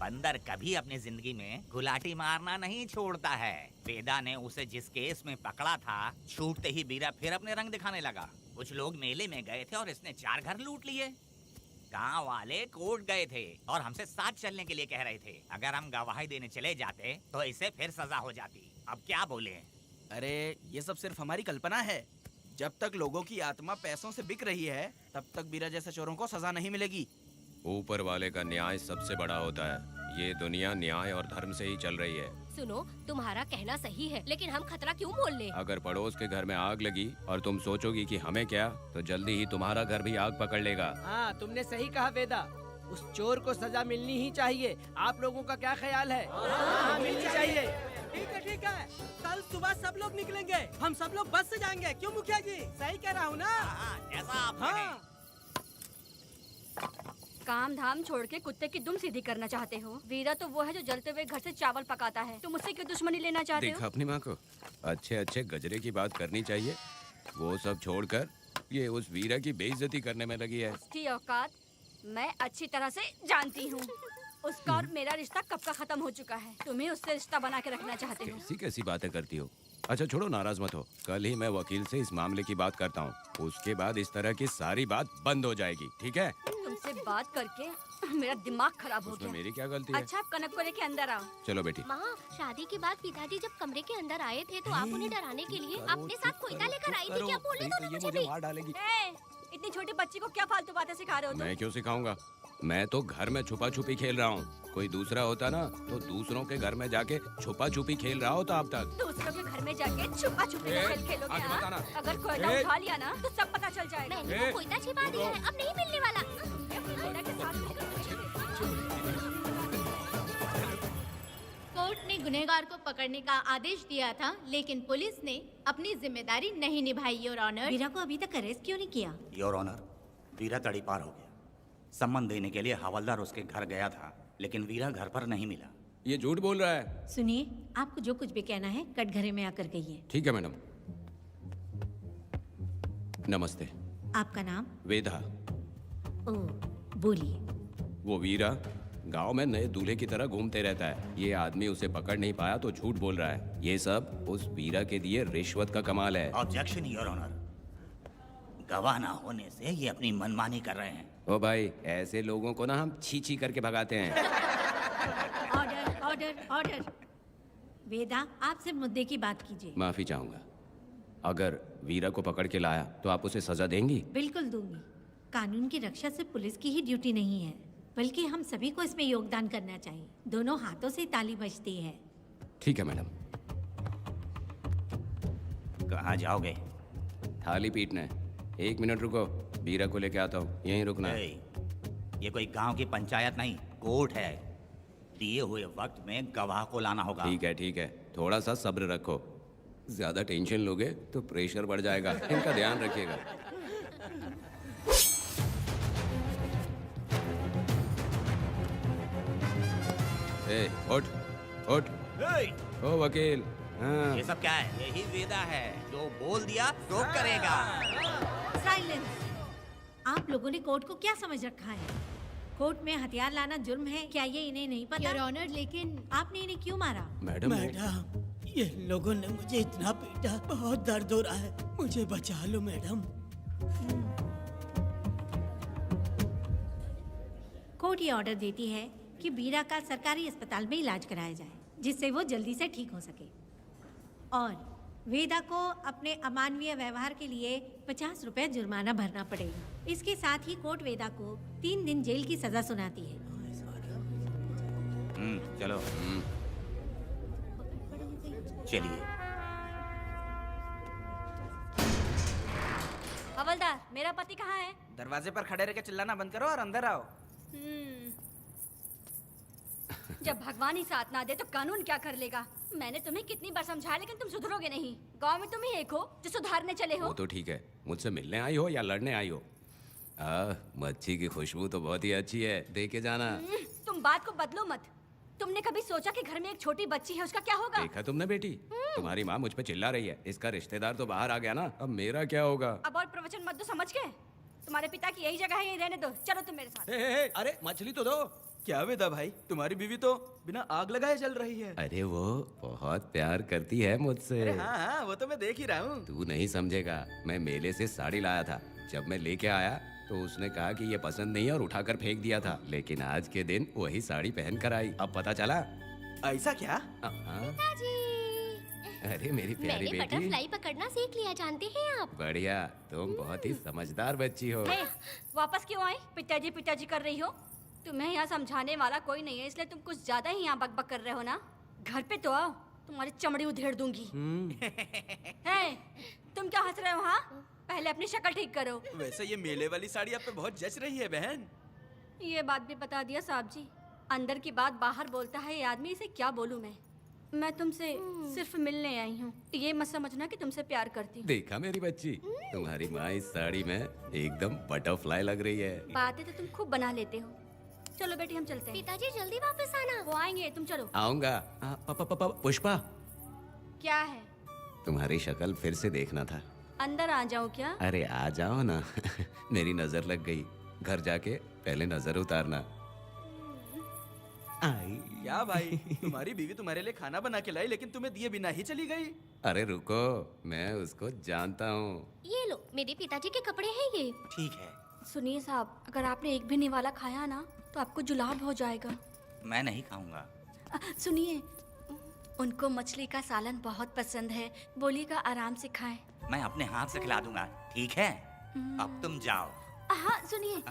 बंदर कभी अपनी जिंदगी में गुलाटी मारना नहीं छोड़ता है। वेदा ने उसे जिस केस में पकड़ा था, छूटते ही बीरा फिर अपने रंग दिखाने लगा। कुछ लोग मेले में गए थे और इसने 4 घर लूट लिए। गांव वाले कोर्ट गए थे और हमसे साथ चलने के लिए कह रहे थे। अगर हम गवाही देने चले जाते तो इसे फिर सजा हो जाती। अब क्या बोले? अरे ये सब सिर्फ हमारी कल्पना है। जब तक लोगों की आत्मा पैसों से बिक रही है तब तक वीरा जैसे चोरों को सजा नहीं मिलेगी। ऊपर वाले का न्याय सबसे बड़ा होता है। ये दुनिया न्याय और धर्म से ही चल रही है। सुनो, तुम्हारा कहना सही है, लेकिन हम खतरा क्यों मोल ले? अगर पड़ोस के घर में आग लगी और तुम सोचोगी कि हमें क्या, तो जल्दी ही तुम्हारा घर भी आग पकड़ लेगा। हाँ, तुमने सही कहा वेदा। उस चोर को सजा मिलनी ही चाहिए। आप लोगों का क्या ख्याल है? हाँ, मिलनी चाहिए। ठीक है। कल सुबह सब लोग निकलेंगे। हम सब लोग बस से जाएंगे। क्यों मुखिया जी? सही कह रहा हूँ ना? ऐसा आप हाँ। काम धाम छोड़ के कुत्ते की दुम सीधी करना चाहते हो? वीरा तो वो है जो जलते हुए घर से चावल पकाता है। तुम उससे क्यों दुश्मनी लेना चाहते देखा हो? अपनी माँ को, अच्छे अच्छे गजरे की बात करनी चाहिए। वो सब छोड़कर ये उस वीरा की बेइज्जती करने में लगी है। उसकी औकात मैं अच्छी तरह से जानती हूँ। उसका और मेरा रिश्ता कब का खत्म हो चुका है। तुम्हें उससे रिश्ता बना के रखना चाहते हो। कैसी कैसी बातें करती हो। अच्छा छोड़ो, नाराज मत हो। कल ही मैं वकील से इस मामले की बात करता हूँ। उसके बाद इस तरह की सारी बात बंद हो जाएगी, ठीक है? तुमसे बात करके मेरा दिमाग खराब हो उसमें गया। मेरी क्या गलती है? अच्छा, आप कनक को लेके अंदर आओ। चलो बेटी। माँ, शादी के बाद पिताजी जब कमरे के अंदर आए थे तो आप उन्हें डराने के लिए अपने साथ कोयता लेकर आई थी। क्या बोले तो मुझे भी? मार डालेगी। इतनी छोटी बच्ची को क्या फालतू बातें सिखा रहे हो तुम? मैं क्यों सिखाऊंगा? मैं तो घर में छुपा छुपी खेल रहा हूँ। कोई दूसरा होता ना तो दूसरों के घर में जाके छुपा छुपी खेल रहा होता अब तक। दूसरों के घर में जाके छुपा छुपी खेल खेलोगे? आगे हाँ? बताना। अगर कोयला उठा लिया ना तो सब पता चल जाएगा। मैंने वो कोयता छिपा दिया है, अब नहीं मिलने वाला। कोयला के साथ कोर्ट ने गुनहगार को पकड़ने का आदेश दिया था, लेकिन पुलिस ने अपनी जिम्मेदारी नहीं निभाई। योर ऑनर, वीरा को अभी तक अरेस्ट क्यों नहीं किया? योर ऑनर, वीरा तड़ीपार हो गया। सम्मान देने के लिए हवलदार उसके घर गया था, लेकिन वीरा घर पर नहीं मिला। ये झूठ बोल रहा है। सुनिए, आपको जो कुछ भी कहना है कटघरे में आकर कहिए। ठीक है मैडम। नमस्ते। आपका नाम? वेदा। ओ, बोलिए। वो वीरा गांव में नए दूल्हे की तरह घूमते रहता है। ये आदमी उसे पकड़ नहीं पाया तो झूठ बोल रहा है। ये सब उस वीरा के दिए रिश्वत का कमाल है। ऑब्जेक्शन योर ऑनर, गवाह ना होने से ये अपनी मनमानी कर रहे हैं। ओ भाई, ऐसे लोगों को ना हम छी छी करके भगाते हैं। Order, order, order. वेदा, आप सिर्फ मुद्दे की बात कीजिए। माफी चाहूंगा। अगर वीरा को पकड़ के लाया तो आप उसे सजा देंगी? बिल्कुल दूंगी। कानून की रक्षा सिर्फ पुलिस की ही ड्यूटी नहीं है, बल्कि हम सभी को इसमें योगदान करना चाहिए। दोनों हाथों से ताली बजती है। ठीक है मैडम। कहाँ जाओगे? थाली पीटने। 1 मिनट रुको, वीरा को लेके आता हूँ। यहीं रुकना है। ये कोई गांव की पंचायत नहीं, कोर्ट है। दिए हुए वक्त में गवाह को लाना होगा। ठीक है। थोड़ा सा सब्र रखो। ज्यादा टेंशन लोगे तो प्रेशर बढ़ जाएगा। इनका ध्यान रखिएगा। उठ। ओ वकील। हाँ। ये सब क्या है? यही वेदा है, जो बोल दिया तो करेगा। साइलेंस। आप लोगों ने कोर्ट को क्या समझ रखा है? कोर्ट में हथियार लाना जुर्म है, क्या ये इन्हें नहीं पता? योर ऑनर, लेकिन आपने इन्हें क्यों मारा? मैडम, ये लोगों ने मुझे इतना पीटा, बहुत दर्द हो रहा है। मुझे बचा लो मैडम। कोर्ट ये ऑर्डर देती है कि वीरा का सरकारी अस्पताल में इलाज कराया जाए, जिससे वो जल्दी से ठीक हो सके। और वेदा को अपने अमानवीय व्यवहार के लिए 50 रुपए जुर्माना भरना पड़ेगा। इसके साथ ही कोर्ट वेदा को 3 दिन जेल की सजा सुनाती है। चलो। चलिए। हवलदार, मेरा पति कहाँ है? दरवाजे पर खड़े रह के चिल्लाना बंद करो और अंदर आओ। जब भगवान ही साथ ना दे तो कानून क्या कर लेगा? मैंने तुम्हें कितनी बार समझाया, लेकिन तुम सुधरोगे नहीं। गांव में तुम ही एक हो जो सुधारने चले हो। वो तो ठीक है। मुझसे मिलने आई हो या लड़ने आई हो? मच्छी की खुशबू तो बहुत ही अच्छी है, दे के जाना। तुम बात को बदलो मत। तुमने कभी सोचा कि घर में एक छोटी बच्ची है, उसका क्या होगा? देखा तुमने बेटी, तुम्हारी माँ मुझ पे चिल्ला रही है। इसका रिश्तेदार तो बाहर आ गया ना, अब मेरा क्या होगा? अब और प्रवचन मत दो, समझ गए? तुम्हारे पिता की यही जगह है, यही रहने दो। चलो तुम मेरे साथ। अरे मछली तो दो। क्या वेदा भाई, तुम्हारी बीवी तो बिना आग लगाए जल रही है। अरे वो बहुत प्यार करती है मुझसे। अरे हाँ, वो तो मैं देख ही रहा हूँ। तू नहीं समझेगा। मैं मेले से साड़ी लाया था। जब मैं लेके आया तो उसने कहा कि ये पसंद नहीं है और उठाकर फेंक दिया था। लेकिन आज के दिन वही साड़ी पहन कर आई। अब पता चला। ऐसा क्या? पिताजी। अरे मेरी प्यारी मैंने बेटी, बटरफ्लाई पकड़ना सीख लिया, जानते हैं आप? बढ़िया, तुम बहुत ही समझदार बच्ची हो। हे, वापस क्यों आई? पिताजी पिताजी कर रही हो? तुम्हें यहाँ समझाने वाला कोई नहीं है, इसलिए तुम कुछ ज्यादा ही यहाँ बकबक कर रहे हो ना। घर पे तो आओ, तुम्हारी चमड़ी उधेड़ दूंगी। हे, तुम क्या हंस रहे हो? हाँ, पहले अपनी शक्ल ठीक करो। वैसे ये मेले वाली साड़ी आप पे बहुत जच रही है बहन। ये बात भी बता दिया साहब जी, अंदर की बात बाहर बोलता है ये आदमी, इसे क्या बोलूं मैं तुमसे सिर्फ मिलने आई हूँ, ये मत समझना कि तुमसे प्यार करती हूँ। देखा मेरी बच्ची, तुम्हारी माँ इस साड़ी में एकदम बटरफ्लाई लग रही है। बातें तो तुम खूब बना लेते हो। चलो बेटी हम चलते हैं। पिताजी जल्दी वापस आना। वो आएंगे, तुम चलो। आऊंगा। पुष्पा, क्या है? तुम्हारी शक्ल फिर से देखना था। अंदर आ जाऊँ क्या? अरे आ जाओ ना। मेरी नजर लग गई, घर जाके पहले नजर उतारना। आई। क्या भाई, तुम्हारी बीवी तुम्हारे लिए खाना बना के लाई लेकिन तुम्हें दिए बिना ही चली गई। अरे रुको, मैं उसको जानता हूँ। ये लो, मेरे पिताजी के कपड़े हैं ये। ठीक है। सुनिए साहब, अगर आपने एक भी निवाला खाया ना तो आपको जुलाब हो जाएगा। मैं नहीं खाऊंगा। सुनिए, उनको मछली का सालन बहुत पसंद है, बोलिएगा आराम से खाएं। मैं अपने हाथ से खिला दूंगा, ठीक है? अब तुम जाओ। हाँ सुनिए,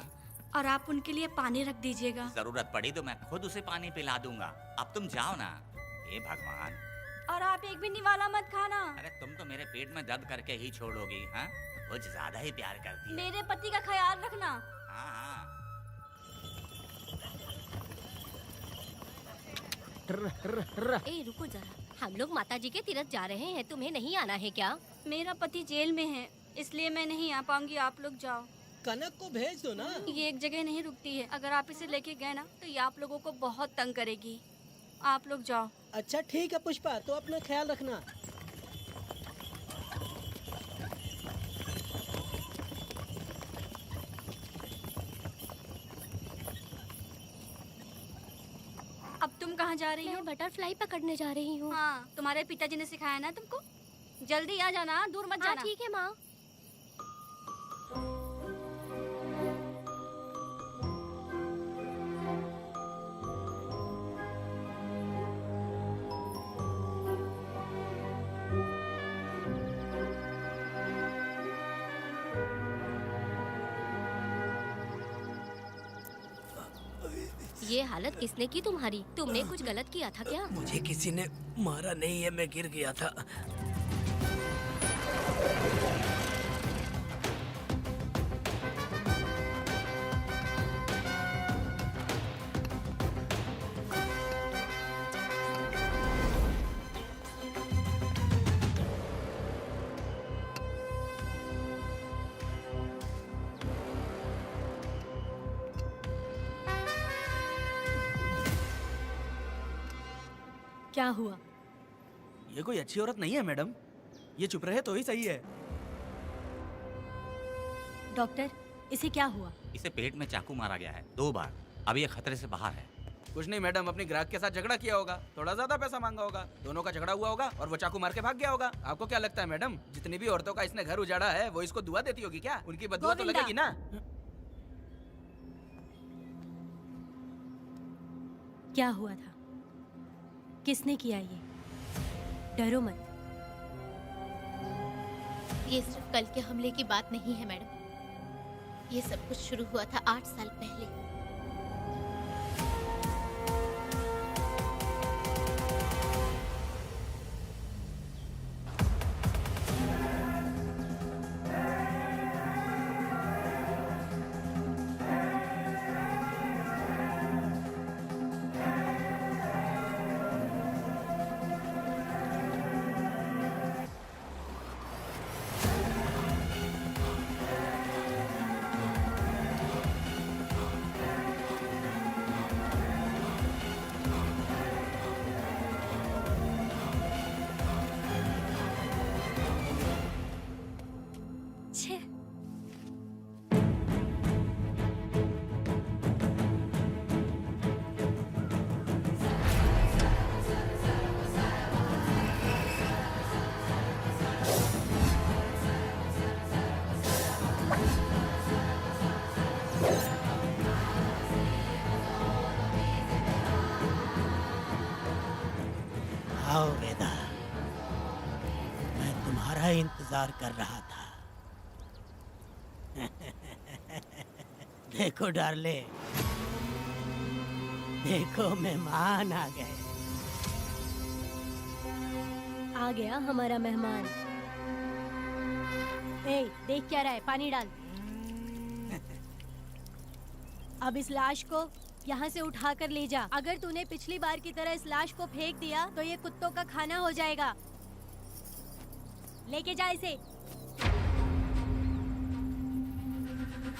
और आप उनके लिए पानी रख दीजिएगा। जरूरत पड़ी तो मैं खुद उसे पानी पिला दूंगा। अब तुम जाओ ना। हे भगवान। और आप एक भी निवाला मत खाना। अरे तुम तो मेरे पेट में दर्द करके ही छोड़ोगी, हाँ? कुछ ज्यादा ही प्यार करती है। मेरे पति का ख्याल रखना। हाँ हाँ। ए रुको जरा, हम लोग माताजी के तीरथ जा रहे हैं, तुम्हें नहीं आना है क्या? मेरा पति जेल में है, इसलिए मैं नहीं आ पाऊंगी, आप लोग जाओ। कनक को भेज दो ना। ये एक जगह नहीं रुकती है, अगर आप इसे लेके गए ना तो ये आप लोगों को बहुत तंग करेगी। आप लोग जाओ। अच्छा ठीक है पुष्पा, तो अपना ख्याल रखना। अब तुम कहाँ जा रही हो? मैं बटरफ्लाई पकड़ने जा रही हूँ। हाँ, तुम्हारे पिताजी ने सिखाया ना तुमको। जल्दी आ जाना, दूर मत जाना। ठीक है माँ। ये हालत किसने की तुम्हारी? तुमने कुछ गलत किया था क्या? मुझे किसी ने मारा नहीं है, मैं गिर गया था। क्या हुआ? ये कोई अच्छी औरत नहीं है मैडम, ये चुप रहे तो ही सही है। डॉक्टर, इसे क्या हुआ? इसे पेट में चाकू मारा गया है 2 बार। अब ये खतरे से बाहर है। कुछ नहीं मैडम, अपने ग्राहक के साथ झगड़ा किया होगा, थोड़ा ज्यादा पैसा मांगा होगा, दोनों का झगड़ा हुआ होगा और वो चाकू मार के भाग गया होगा। आपको क्या लगता है मैडम, जितनी भी औरतों का इसने घर उजाड़ा है वो इसको दुआ देती होगी क्या? उनकी बदुआ तो लगेगी ना। क्या हुआ था? किसने किया ये? डरो मत। ये सिर्फ कल के हमले की बात नहीं है मैडम, ये सब कुछ शुरू हुआ था 8 साल पहले। आओ वेदा, तुम्हारा इंतजार कर रहा था। देखो डार्ले, देखो मेहमान आ गए। आ गया हमारा मेहमान। ए, देख क्या रहा है, पानी डाल। अब इस लाश को यहाँ से उठाकर ले जा। अगर तूने पिछली बार की तरह इस लाश को फेंक दिया तो ये कुत्तों का खाना हो जाएगा। लेके जा इसे।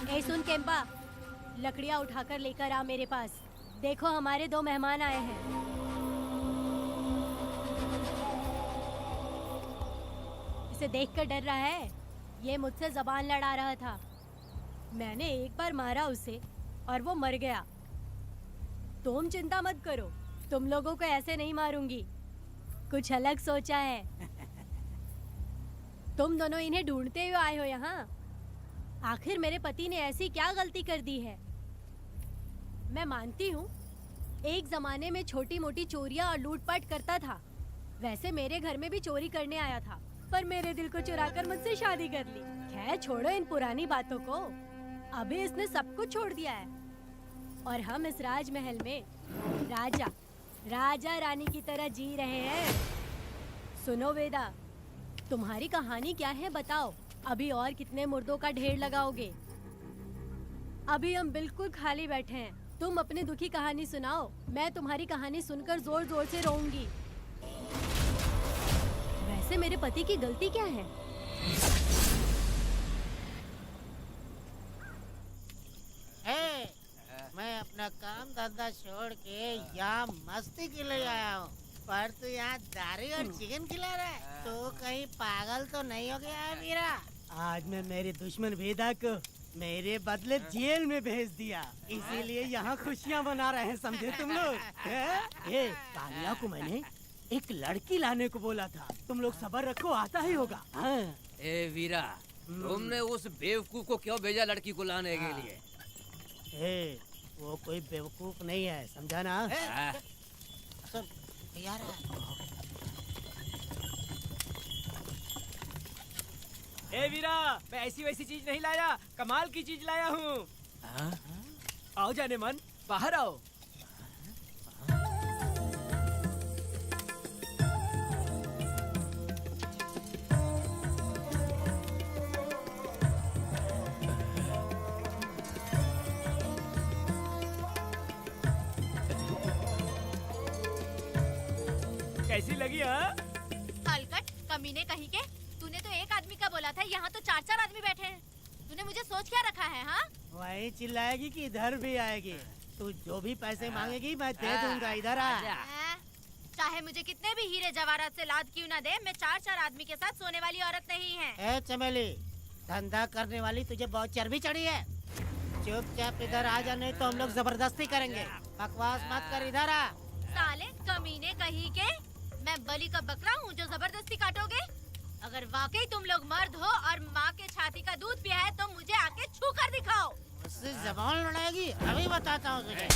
ए सुन केम्पा, लकड़ियाँ उठाकर लेकर आ मेरे पास। देखो हमारे 2 मेहमान आए हैं। इसे देखकर डर रहा है? ये मुझसे जबान लड़ा रहा था। मैंने एक बार मारा उसे और वो मर गया। तुम चिंता मत करो, तुम लोगों को ऐसे नहीं मारूंगी। कुछ अलग सोचा है। तुम दोनों इन्हें ढूंढते हुए आए हो यहाँ। आखिर मेरे पति ने ऐसी क्या गलती कर दी है? मैं मानती हूँ एक जमाने में छोटी मोटी चोरियाँ और लूटपाट करता था। वैसे मेरे घर में भी चोरी करने आया था, पर मेरे दिल को चुराकर मुझसे शादी कर ली। खैर छोड़ो इन पुरानी बातों को। अभी इसने सब कुछ छोड़ दिया है और हम इस राजमहल में राजा रानी की तरह जी रहे हैं। सुनो वेदा, तुम्हारी कहानी क्या है बताओ। अभी और कितने मुर्दों का ढेर लगाओगे? अभी हम बिल्कुल खाली बैठे हैं। तुम अपनी दुखी कहानी सुनाओ। मैं तुम्हारी कहानी सुनकर जोर जोर से रोऊंगी। वैसे मेरे पति की गलती क्या है? मैं अपना काम धंधा छोड़ के यहाँ मस्ती के लिए आया हूँ, पर तू यहाँ दारू और चिकन खिला रहा है। तो कहीं पागल तो नहीं हो गया है वीरा? आज मैं मेरे दुश्मन वेदा को मेरे बदले जेल में भेज दिया, इसीलिए यहाँ खुशियाँ मना रहे हैं, समझे तुम लोग? कालिया को मैंने एक लड़की लाने को बोला था। तुम लोग सब्र रखो, आता ही होगा। हाँ। ए वीरा, तुमने उस बेवकूफ को क्यों भेजा लड़की को लाने के लिए? वो कोई बेवकूफ नहीं है, समझा ना? यार ए वीरा, मैं ऐसी वैसी चीज नहीं लाया, कमाल की चीज लाया हूँ। आओ जाने मन, बाहर आओ। कैसी लगी? हाँ हलकट कमीने कहीं के। तूने तो एक आदमी का बोला था, यहाँ तो 4-4 आदमी बैठे हैं। तूने मुझे सोच क्या रखा है? हाँ, वही चिल्लाएगी कि इधर भी आएगी? तू जो भी पैसे मांगेगी मैं दे दूंगा, इधर आ। चाहे मुझे कितने भी हीरे जवाहरात से लाद क्यों ना दे, मैं 4-4 आदमी के साथ सोने वाली औरत नहीं है। ए चमेली, धंधा करने वाली तुझे बहुत चर्बी चढ़ी है। चुपचाप इधर आ जा, नहीं तो हम लोग जबरदस्ती करेंगे। बकवास मत कर, इधर आ। साले कमीने कहीं के, मैं बलि का बकरा हूँ जो जबरदस्ती काटोगे? अगर वाकई तुम लोग मर्द हो और माँ के छाती का दूध पिया है तो मुझे आके छू कर दिखाओ। उससे जबान लड़ाएगी, अभी बताता हूँ तुझे।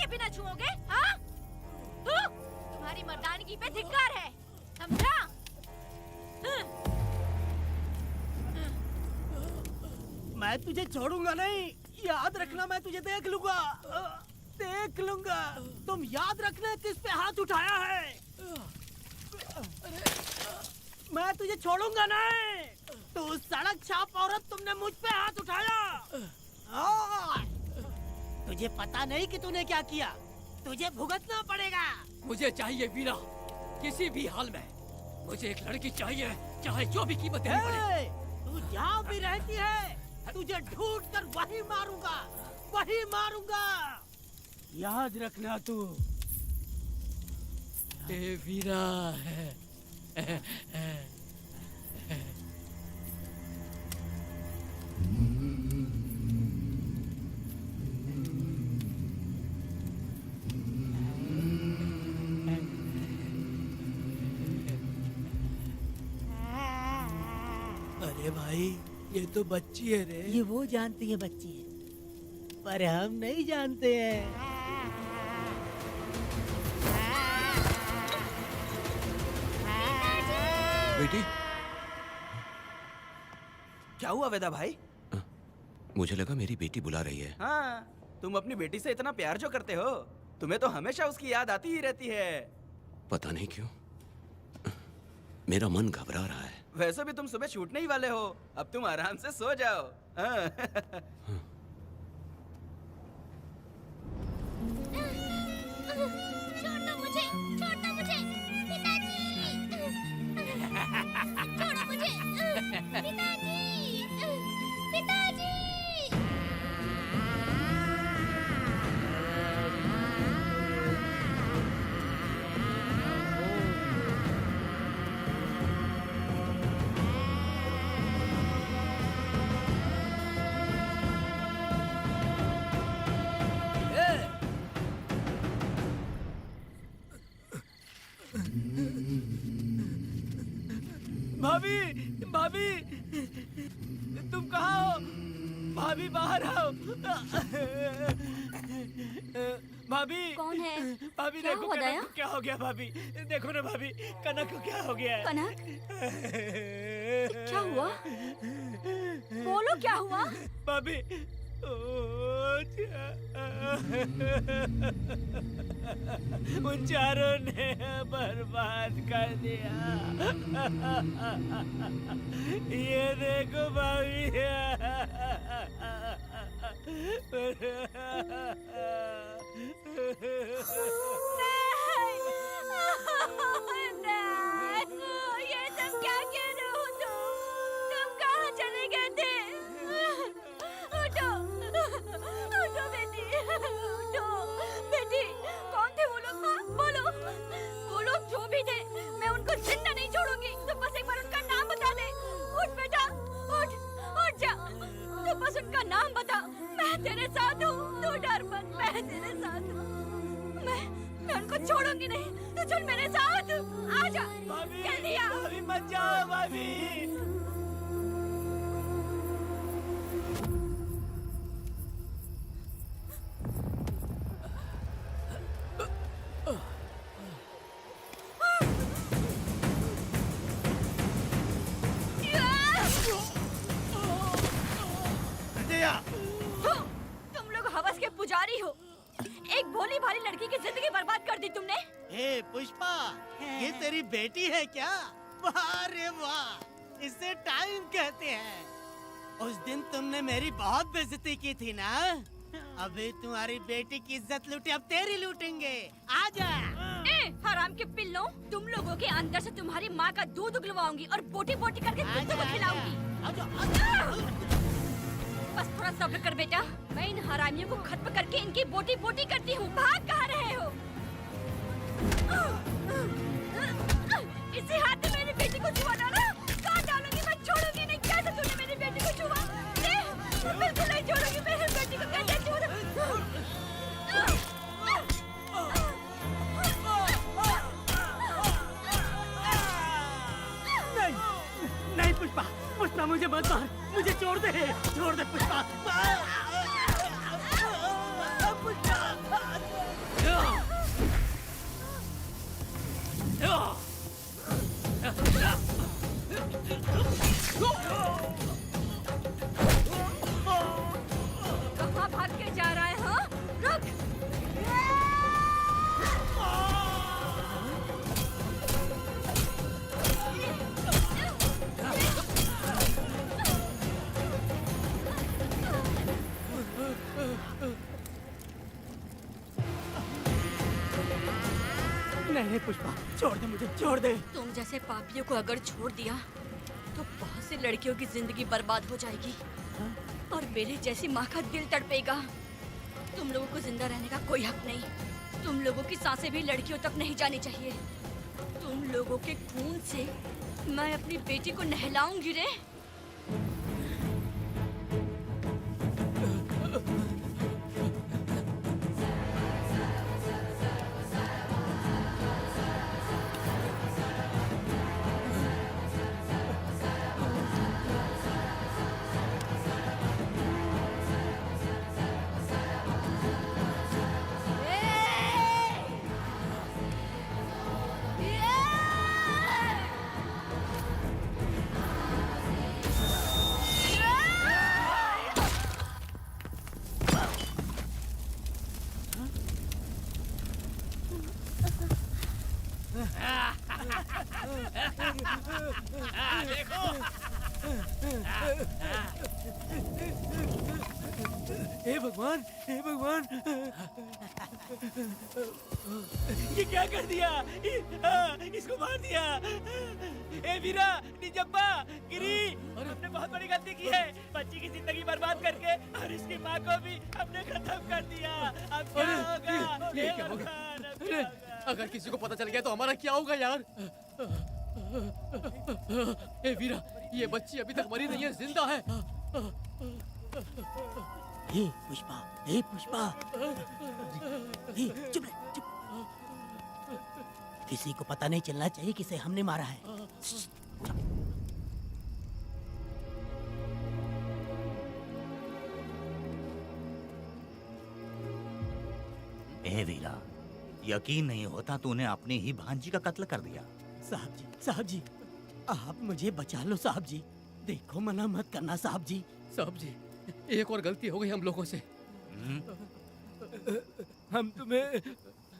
भी ना छुओगे? हाँ? तुम्हारी मर्दानगी पे धिक्कार है, समझा? मैं तुझे छोड़ूंगा नहीं, याद रखना। मैं तुझे देख लूंगा, देख लूंगा। तुम याद रखना किस पे हाथ उठाया है। मैं तुझे छोड़ूंगा नहीं। तू सड़क छाप औरत, तुमने मुझ पे हाथ उठाया। तुझे पता नहीं कि तूने क्या किया। तुझे भुगतना पड़ेगा। मुझे चाहिए वीरा, किसी भी हाल में। मुझे एक लड़की चाहिए, चाहे जो भी कीमत देनी पड़े। तू जहाँ भी रहती है, तुझे ढूंढ कर वही मारूंगा, वही मारूंगा। याद रखना तू। ए वीरा है। अरे भाई, ये तो बच्ची है रे। ये वो जानती है बच्ची है, पर हम नहीं जानते हैं। बेटी, क्या हुआ वेदा भाई? मुझे लगा मेरी बेटी बुला रही है। हाँ, तुम अपनी बेटी से इतना प्यार जो करते हो, तुम्हें तो हमेशा उसकी याद आती ही रहती है। पता नहीं क्यों मेरा मन घबरा रहा है। वैसे भी तुम सुबह छूटने ही वाले हो, अब तुम आराम से सो जाओ। हाँ। छोड़ दो मुझे, छोड़ दो मुझे, पिताजी। छोड़ो मुझे, पिताजी, पिताजी। भाभी, भाभी, तुम कहाँ हो? भाभी बाहर आओ। भाभी। कौन है? भाभी क्या देखो हुआ कनक दया? को क्या हो गया। भाभी देखो ना भाभी, कनक को क्या हो गया है। कनक? क्या हुआ? बोलो क्या हुआ? भाभी, उन चारों ने बर्बाद कर दिया। ये देखो भाभी। ये सब क्या कह रहे हो तुम कहाँ चले गए थे? उठो, उठो बेटी, उठो। बेटी, कौन थे वो लोग? बोलो, वो लोग जो भी थे, मैं उनको जिंदा नहीं छोड़ूंगी। तुम बस एक बार उनका नाम बता दे। उठ बेटा, उठ, उठ जा। तू बस उनका नाम बता, मैं तेरे साथ हूँ। तू डर मत, मैं तेरे साथ हूँ। मैं उनको छोड़ूंगी नहीं। तू चल मेरे साथ, आजा। जल्दी आ। भाभी मत जाओ भाभी। तुम लोग हवस के पुजारी हो। एक भोली भाली लड़की की जिंदगी बर्बाद कर दी तुमने। ए पुष्पा, ये तेरी बेटी है क्या? वाह रे वाह, इसे टाइम कहते हैं। उस दिन तुमने मेरी बहुत बेइज्जती की थी ना। अभी तुम्हारी बेटी की इज्जत लूटी, अब तेरी लूटेंगे। आजा। हराम के पिल्लों, तुम लोगों के अंदर से तुम्हारी माँ का दूध उगलवाऊंगी और बोटी बोटी करके कुत्तों को खिलाऊंगी। बस थोड़ा सब्र कर बेटा, मैं इन हरामियों को खत्म करके इनकी बोटी बोटी करती हूँ। भाग कहाँ रहे हो? इसी हाथ में मेरी बेटी को छुआ डाला। काट डालूंगी, मैं छोड़ूंगी नहीं। कैसे तूने मेरी बेटी को छुआ? बिल्कुल नहीं छोड़ूंगी मेरी बेटी को। कैसे छुआ? नहीं पुष्पा, पुष्पा मुझे मत मार, मुझे छोड़ दे, छोड़ दे पुष्पा। पुष्पा। नहीं पुष्पा, छोड़ दे मुझे, छोड़ दे। तुम जैसे पापियों को अगर छोड़ दिया तो बहुत सी लड़कियों की जिंदगी बर्बाद हो जाएगी और मेरे जैसी माँ का दिल तड़पेगा। तुम लोगों को जिंदा रहने का कोई हक नहीं। तुम लोगों की सांसें भी लड़कियों तक नहीं जानी चाहिए। तुम लोगों के खून से मैं अपनी बेटी को नहलाऊंगी रे। देखो हे भगवान, हे भगवान, ये क्या कर दिया? इसको मार दिया। ए वीरा, निजब्बा, गिरी, हमने बहुत बड़ी गलती की है। बच्ची की जिंदगी बर्बाद करके और इसकी माँ को भी हमने खत्म कर दिया। अब क्या होगा? ये क्या होगा? अगर किसी को पता चल गया तो हमारा क्या होगा यार? ए वीरा, ये बच्ची अभी तक मरी नहीं है, जिंदा है। हे पुष्पा, हे पुष्पा, हे चुप रह, चुप। किसी को पता नहीं चलना चाहिए किसे हमने मारा है। ए वीरा, यकीन नहीं होता तूने अपनी ही भांजी का कत्ल कर दिया। साहब जी, आप मुझे बचा लो साहब जी। देखो मना मत करना साहब जी। साहब जी, एक और गलती हो गई हम लोगों से। हम तुम्हें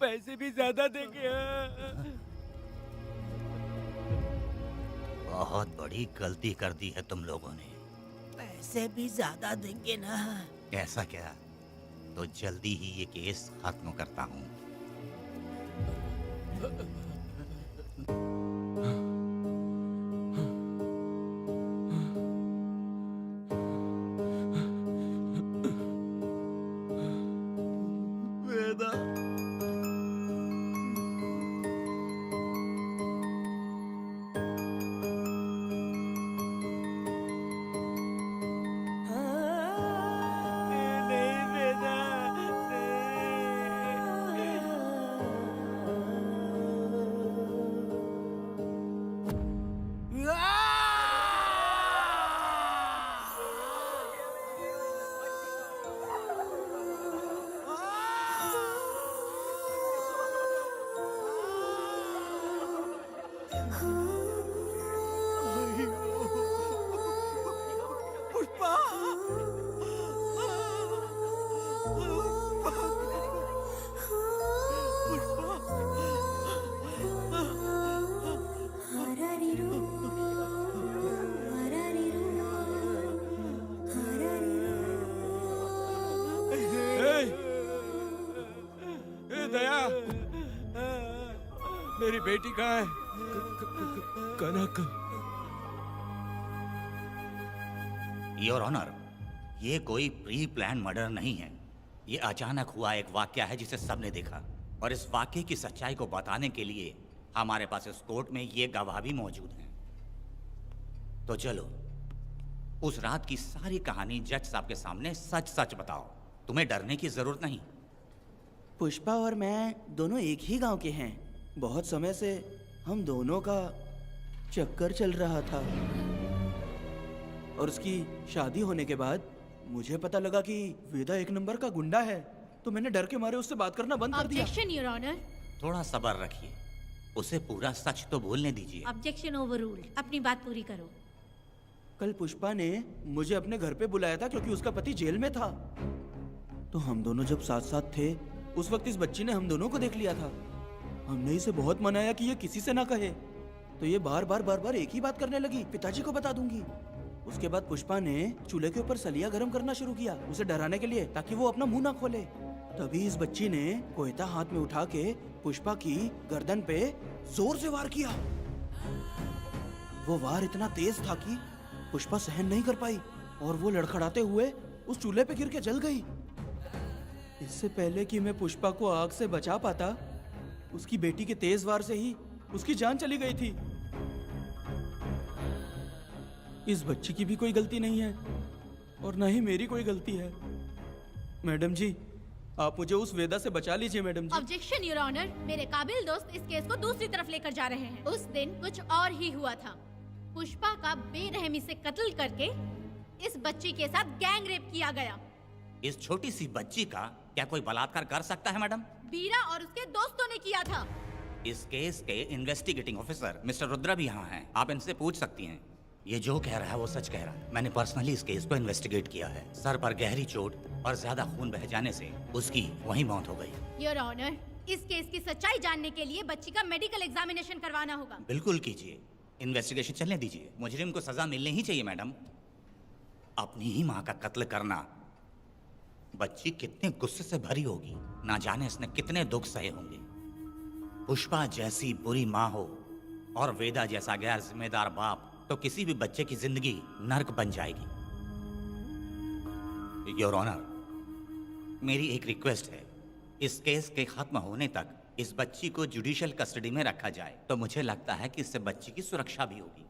पैसे भी ज्यादा देंगे। बहुत बड़ी गलती कर दी है तुम लोगों ने। पैसे भी ज्यादा देंगे ना? ऐसा क्या? तो जल्दी ही ये केस खत्म करता हूँ। मेरी बेटी कहाँ है? कनक। योर ऑनर, ये कोई प्री प्लान मर्डर नहीं है। ये अचानक हुआ एक वाकया है जिसे सबने देखा, और इस वाकये की सच्चाई को बताने के लिए हमारे पास इस कोर्ट में ये गवाह भी मौजूद हैं। तो चलो उस रात की सारी कहानी जज साहब के सामने सच सच बताओ। तुम्हें डरने की जरूरत नहीं। पुष्पा और मैं दोनों एक ही गांव के हैं। बहुत समय से हम दोनों का चक्कर चल रहा था, और उसकी शादी होने के बाद मुझे पता लगा कि वेदा एक नंबर का गुंडा है, तो मैंने डर के मारे उससे बात करना बंद कर दिया। Objection your honour. थोड़ा सब्र रखिए, उसे पूरा सच तो बोलने दीजिए। Objection overruled. अपनी बात पूरी करो। कल पुष्पा ने मुझे अपने घर पे बुलाया था क्योंकि उसका पति जेल में था। तो हम दोनों जब साथ साथ थे उस वक्त इस बच्ची ने हम दोनों को देख लिया था। हमने इसे बहुत मनाया कि ये किसी से ना कहे, तो ये बार बार एक ही बात करने लगी, पिताजी को बता दूंगी। उसके बाद पुष्पा ने चूल्हे के ऊपर सलिया गर्म करना शुरू किया उसे डराने के लिए, ताकि वो अपना मुंह ना खोले। तभी इस बच्ची ने कोयता हाथ में उठा के पुष्पा की गर्दन पे जोर से वार किया। वो वार इतना तेज था कि पुष्पा सहन नहीं कर पाई और वो लड़खड़ाते हुए उस चूल्हे पे गिर के जल गई। इससे पहले कि मैं पुष्पा को आग से बचा पाता, उसकी बेटी के तेज वार से ही उसकी जान चली गई थी। इस बच्ची की भी कोई गलती नहीं है और न ही मेरी कोई गलती है। मैडम जी, आप मुझे उस वेदा से बचा लीजिए madam ji. Objection your honour, मेरे काबिल दोस्त इस केस को दूसरी तरफ लेकर जा रहे हैं। उस दिन कुछ और ही हुआ था। पुष्पा का बेरहमी से कत्ल करके इस बच्ची के साथ गैंग रेप किया गया। इस छोटी सी बच्ची का क्या कोई बलात्कार कर सकता है मैडम? बीरा और उसके दोस्तों ने किया था। इस केस के इन्वेस्टिगेटिंग ऑफिसर मिस्टर रुद्रा भी यहाँ हैं। आप इनसे पूछ सकती हैं। ये जो कह रहा है वो सच कह रहा है। मैंने पर्सनली इस केस को इन्वेस्टिगेट किया है। सर पर गहरी चोट और ज्यादा खून बह जाने से उसकी वहीं मौत हो गई। योर ऑनर, इस केस की सच्चाई जानने के लिए बच्ची का मेडिकल एग्जामिनेशन करवाना होगा। बिल्कुल कीजिए, इन्वेस्टिगेशन चलने दीजिए। मुजरिम को सजा मिलनी ही चाहिए मैडम। अपनी ही माँ का कत्ल करना, बच्ची कितने गुस्से से भरी होगी, ना जाने इसने कितने दुख सहे होंगे। पुष्पा जैसी बुरी माँ हो और वेदा जैसा गैर जिम्मेदार बाप, तो किसी भी बच्चे की जिंदगी नर्क बन जाएगी। योर ऑनर, मेरी एक रिक्वेस्ट है, इस केस के खत्म होने तक इस बच्ची को जुडिशियल कस्टडी में रखा जाए, तो मुझे लगता है कि इससे बच्ची की सुरक्षा भी होगी।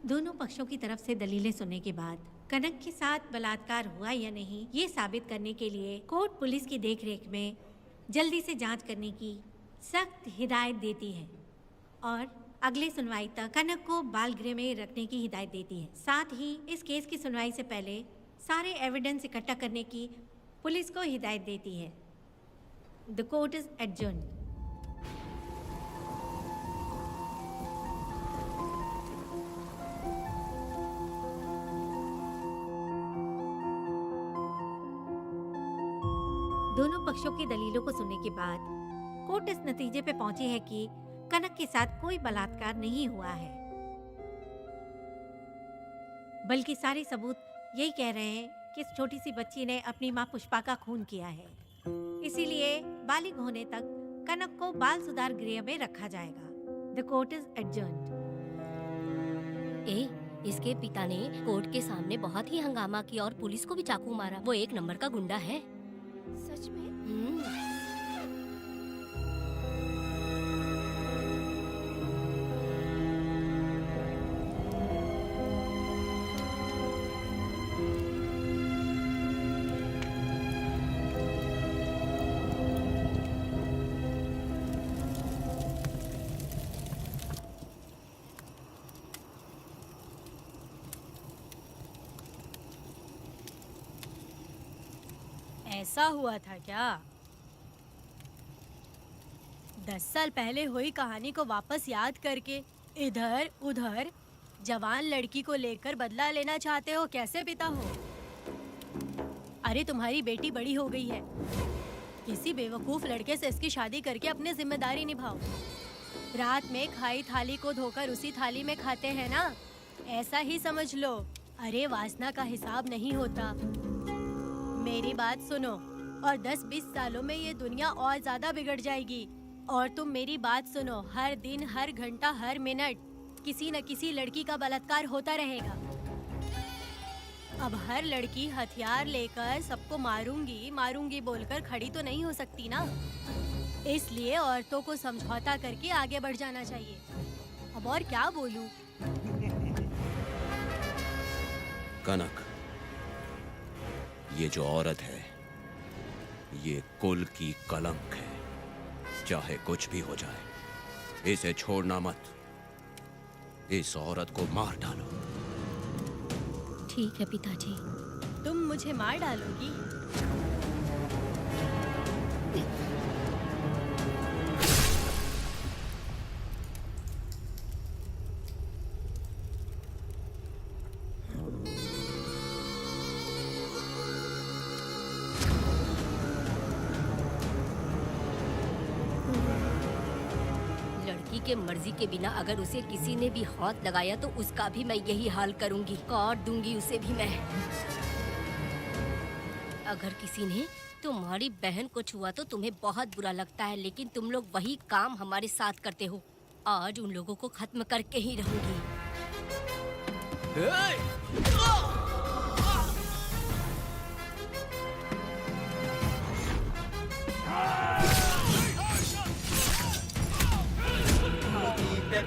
दोनों पक्षों की तरफ से दलीलें सुनने के बाद कनक के साथ बलात्कार हुआ या नहीं, ये साबित करने के लिए कोर्ट पुलिस की देखरेख में जल्दी से जांच करने की सख्त हिदायत देती है और अगले सुनवाई तक कनक को बाल गृह में रखने की हिदायत देती है। साथ ही इस केस की सुनवाई से पहले सारे एविडेंस इकट्ठा करने की पुलिस को हिदायत देती है। The court is adjourned. दोनों पक्षों की दलीलों को सुनने के बाद कोर्ट इस नतीजे पे पहुंची है कि कनक के साथ कोई बलात्कार नहीं हुआ है, बल्कि सारे सबूत यही कह रहे हैं कि इस छोटी सी बच्ची ने अपनी मां पुष्पा का खून किया है। इसीलिए बालिग होने तक कनक को बाल सुधार गृह में रखा जाएगा। The court is adjourned. इसके पिता ने कोर्ट के सामने बहुत ही हंगामा किया और पुलिस को भी चाकू मारा। वो एक नंबर का गुंडा है। सच में? ऐसा हुआ था क्या? 10 साल पहले हुई कहानी को वापस याद करके इधर उधर जवान लड़की को लेकर बदला लेना चाहते हो? कैसे पिता हो? अरे तुम्हारी बेटी बड़ी हो गई है, किसी बेवकूफ लड़के से इसकी शादी करके अपनी जिम्मेदारी निभाओ। रात में खाई थाली को धोकर उसी थाली में खाते हैं ना, ऐसा ही समझ लो। अरे वासना का हिसाब नहीं होता। मेरी बात सुनो, और 10-20 सालों में ये दुनिया और ज्यादा बिगड़ जाएगी। और तुम मेरी बात सुनो, हर दिन, हर घंटा, हर मिनट किसी न किसी लड़की का बलात्कार होता रहेगा। अब हर लड़की हथियार लेकर सबको मारूंगी मारूंगी बोलकर खड़ी तो नहीं हो सकती ना। इसलिए औरतों को समझौता करके आगे बढ़ जाना चाहिए। अब और क्या बोलूं? कनक, ये जो औरत है, ये कुल की कलंक है। चाहे कुछ भी हो जाए, इसे छोड़ना मत। इस औरत को मार डालो। ठीक है पिताजी। तुम मुझे मार डालोगी? के मर्जी के बिना अगर उसे किसी ने भी हाथ लगाया तो उसका भी मैं यही हाल करूंगी, काट दूंगी उसे भी मैं। अगर किसी ने तुम्हारी बहन को छुआ तो तुम्हें बहुत बुरा लगता है, लेकिन तुम लोग वही काम हमारे साथ करते हो। आज उन लोगों को खत्म करके ही रहूंगी।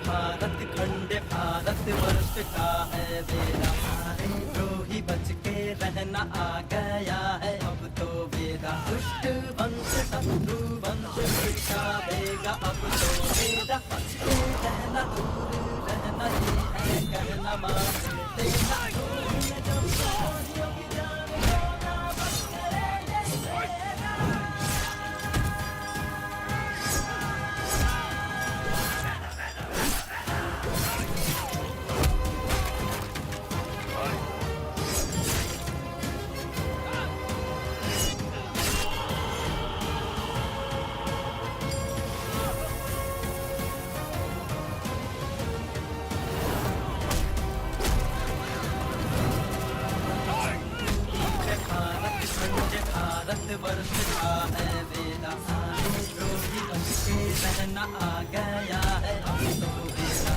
भारत खंड भारत वर्ष का है बेड़ा, सारे द्रोही बच के रहना आ गया है अब तो बेड़ा। दुष्ट वंश शत्रु वंश मिटा देगा अब तो बेड़ा। बच के रहना दूर रहना ये है कहना मान देना। भारत वर्ष का है बेड़ा, सारे द्रोही बच के रहना आ गया है अब तो बेड़ा।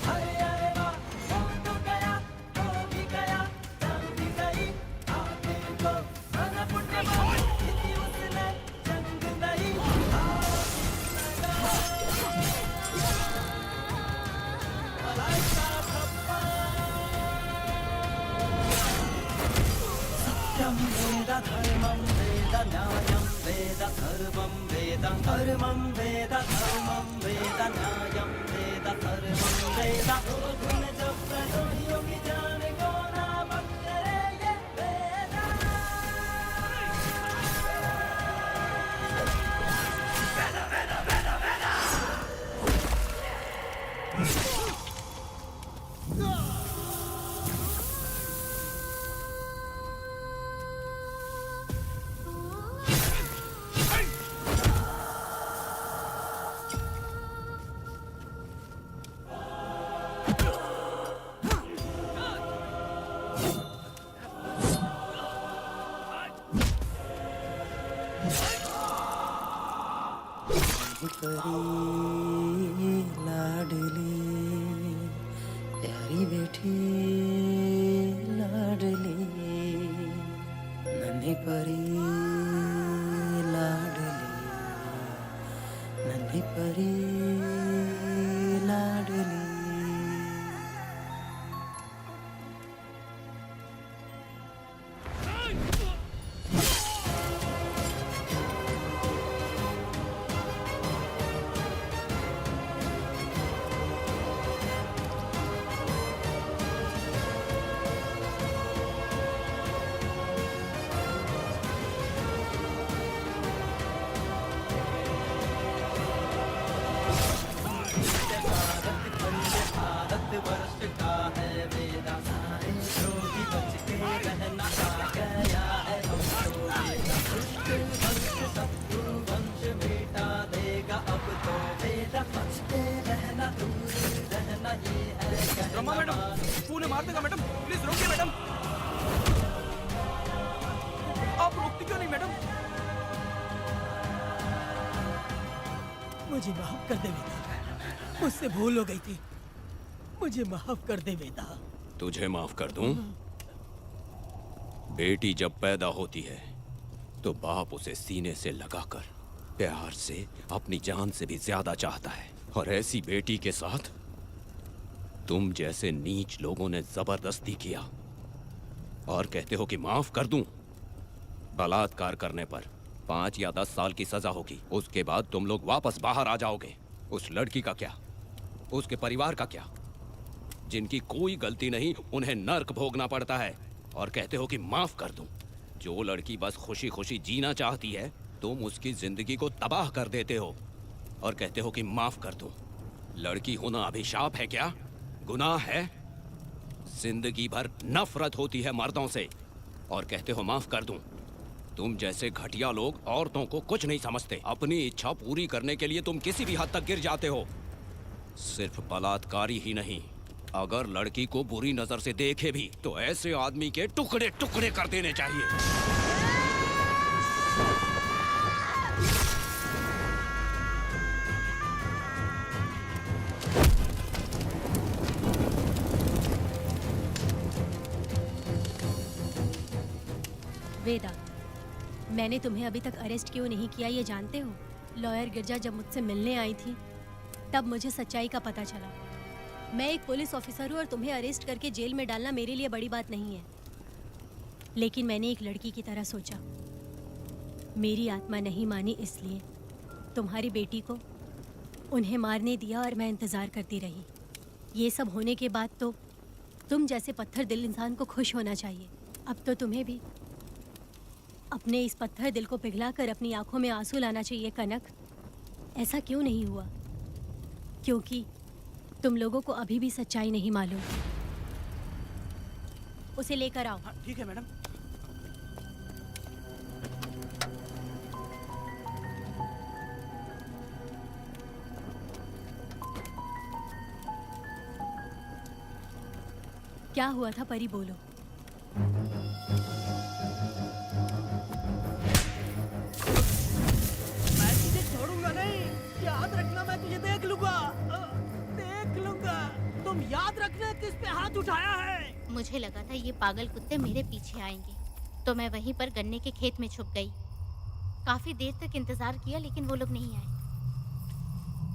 अरे अरे वाह, हो तो गया, हो भी गया, जान भी गई, आगे को बना पुण्यवान, इतनी उसने जंग नहीं। सत्यं वेद धर्मं वेद न्यायं वेद सर्वं वेद धर्मं वेद धर्मं वेद न्यायं वेद सर्वं वेद। गुण जब प्रद्रोहियों की जान को ना बख्शे ये वेद। परी लाडली प्यारी बेटी लाडली, नन्ही परी लाडली, नन्ही परी लाडली। वर्ष का है बेड़ा, सारे द्रोही बच के रहना आ गया है अब तो बेड़ा। दुष्ट वंश शत्रु वंश मिटा देगा अब तो बेड़ा। बच के रहना दूर रहना ये है कहना। मैडम तूने मार देगा मैडम, प्लीज रोकिए मैडम। आप रोकती क्यों नहीं मैडम? मुझे माफ कर दे बेटा, मुझसे भूल हो गई थी, मुझे माफ कर दे बेटा। तुझे माफ कर दूं? बेटी जब पैदा होती है तो बाप उसे सीने से लगाकर प्यार से अपनी जान से भी ज्यादा चाहता है, और ऐसी बेटी के साथ तुम जैसे नीच लोगों ने जबरदस्ती किया और कहते हो कि माफ कर दूं। बलात्कार करने पर 5 या 10 साल की सजा होगी, उसके बाद तुम लोग वापस बाहर आ जाओगे। उस लड़की का क्या, उसके परिवार का क्या? जिनकी कोई गलती नहीं उन्हें नर्क भोगना पड़ता है, और कहते हो कि माफ कर दूं। जो लड़की बस खुशी खुशी जीना चाहती है तुम उसकी जिंदगी को तबाह कर देते हो और कहते हो कि माफ कर दूं। लड़की होना अभिशाप है क्या, गुनाह है? जिंदगी भर नफरत होती है मर्दों से और कहते हो माफ कर दूं। तुम जैसे घटिया लोग औरतों को कुछ नहीं समझते। अपनी इच्छा पूरी करने के लिए तुम किसी भी हद तक गिर जाते हो। सिर्फ बलात्कारी ही नहीं, अगर लड़की को बुरी नजर से देखे भी तो ऐसे आदमी के टुकड़े टुकड़े कर देने चाहिए। वेदा, मैंने तुम्हें अभी तक अरेस्ट क्यों नहीं किया ये जानते हो? लॉयर गिरजा जब मुझसे मिलने आई थी तब मुझे सच्चाई का पता चला। मैं एक पुलिस ऑफिसर हूँ और तुम्हें अरेस्ट करके जेल में डालना मेरे लिए बड़ी बात नहीं है, लेकिन मैंने एक लड़की की तरह सोचा। मेरी आत्मा नहीं मानी, इसलिए तुम्हारी बेटी को उन्हें मारने दिया और मैं इंतज़ार करती रही। ये सब होने के बाद तो तुम जैसे पत्थर दिल इंसान को खुश होना चाहिए। अब तो तुम्हें भी अपने इस पत्थर दिल को पिघलाकर अपनी आंखों में आंसू लाना चाहिए। कनक, ऐसा क्यों नहीं हुआ? क्योंकि तुम लोगों को अभी भी सच्चाई नहीं मालूम। उसे लेकर आओ। ठीक है मैडम। क्या हुआ था परी, बोलो। मैं तुझे छोड़ूंगा नहीं, याद रखना। मैं तुझे देख लूंगा, देख लूंगा। तुम याद रखना किस पे हाथ उठाया है। मुझे लगा था ये पागल कुत्ते मेरे पीछे आएंगे, तो मैं वहीं पर गन्ने के खेत में छुप गई। काफी देर तक इंतजार किया लेकिन वो लोग नहीं आए।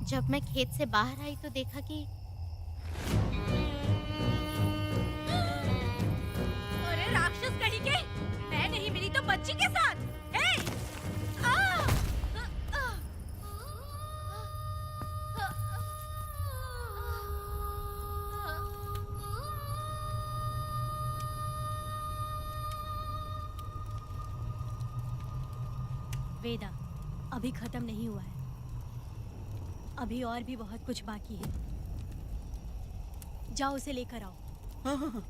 जब मैं खेत से बाहर आई तो देखा कि अरे राक्षस कहीं के, मैं नहीं मिली तो बच्ची के साथ। वेदा, अभी खत्म नहीं हुआ है, अभी और भी बहुत कुछ बाकी है। जाओ उसे लेकर आओ। हाँ हाँ हाँ।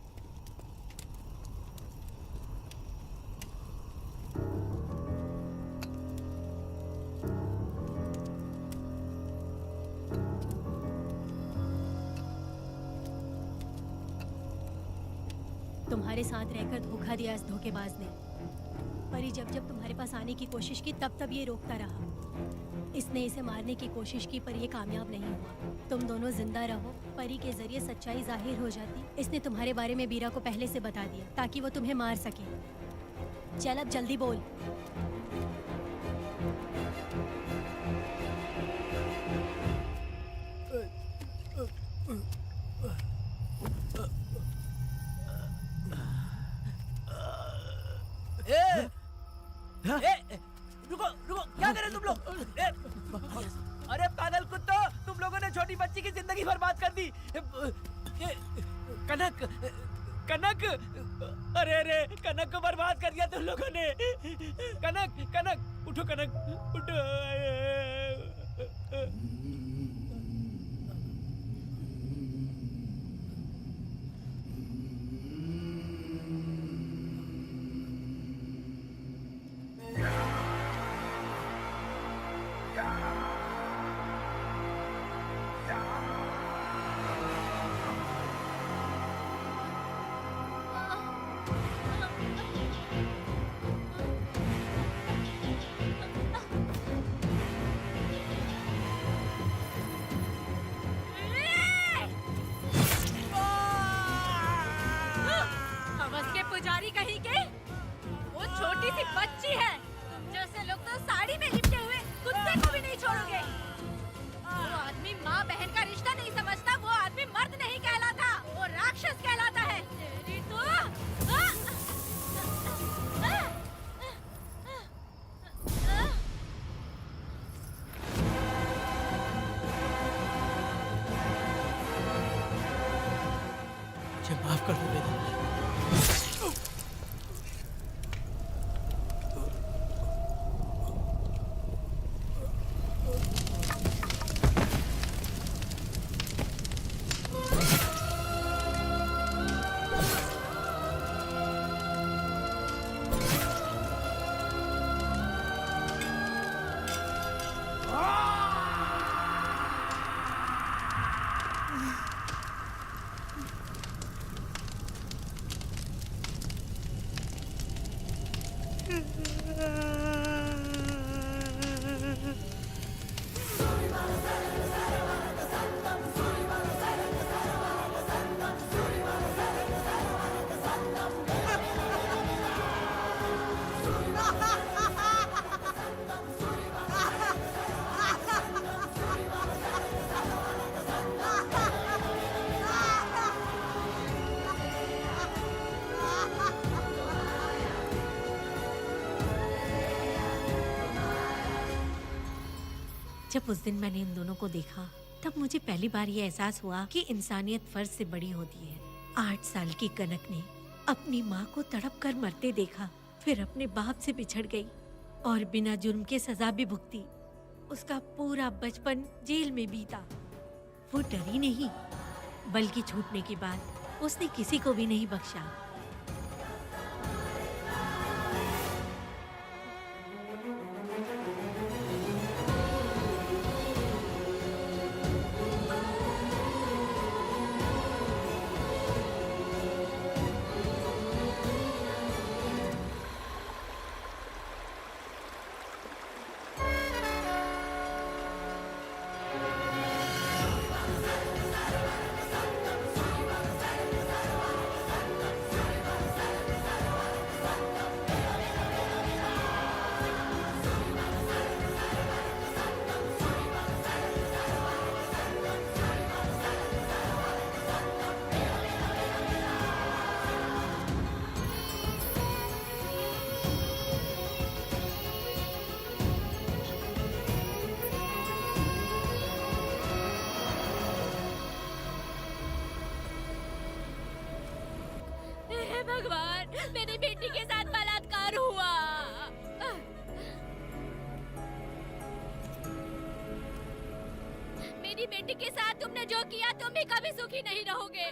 तुम्हारे साथ रहकर धोखा दिया इस धोखेबाज ने। परी जब जब तुम्हारे पास आने की कोशिश की तब तब ये रोकता रहा। इसने इसे मारने की कोशिश की पर ये कामयाब नहीं हुआ। तुम दोनों जिंदा रहो, परी के जरिए सच्चाई जाहिर हो जाती। इसने तुम्हारे बारे में बीरा को पहले से बता दिया ताकि वो तुम्हें मार सके। चल अब जल्दी बोल। रुको रुको, क्या करे तुम लोग? अरे पागल कुत्तो, तुम लोगों ने छोटी बच्ची की जिंदगी बर्बाद कर दी। कनक, कनक, अरे अरे कनक को बर्बाद कर दिया तुम लोगों ने। कनक, कनक उठो, कनक उठो। पुजारी कहीं के, वो छोटी सी बच्ची है। जैसे लोग तो साड़ी में लिपटे हुए कुत्ते को भी नहीं छोड़ोगे। वो आदमी माँ बहन का रिश्ता नहीं समझता, वो आदमी मर्द नहीं कहलाता, वो राक्षस कहलाता है। तेरी तो माफ कर दो बेटा। जब उस दिन मैंने इन दोनों को देखा तब मुझे पहली बार ये एहसास हुआ कि इंसानियत फर्ज से बड़ी होती है। 8 साल की कनक ने अपनी माँ को तड़प कर मरते देखा, फिर अपने बाप से बिछड़ गई और बिना जुर्म के सजा भी भुगती। उसका पूरा बचपन जेल में बीता। वो डरी नहीं, बल्कि छूटने के बाद उसने किसी को भी नहीं बख्शा। भगवान, मेरी बेटी के साथ बलात्कार हुआ। मेरी बेटी के साथ तुमने जो किया तुम भी कभी सुखी नहीं रहोगे।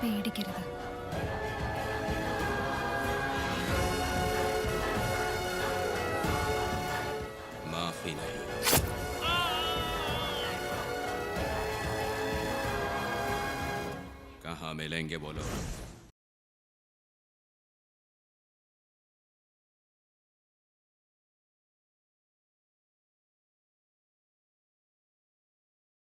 पेड़ गिर गया। माफी नहीं। कहाँ मिलेंगे बोलो।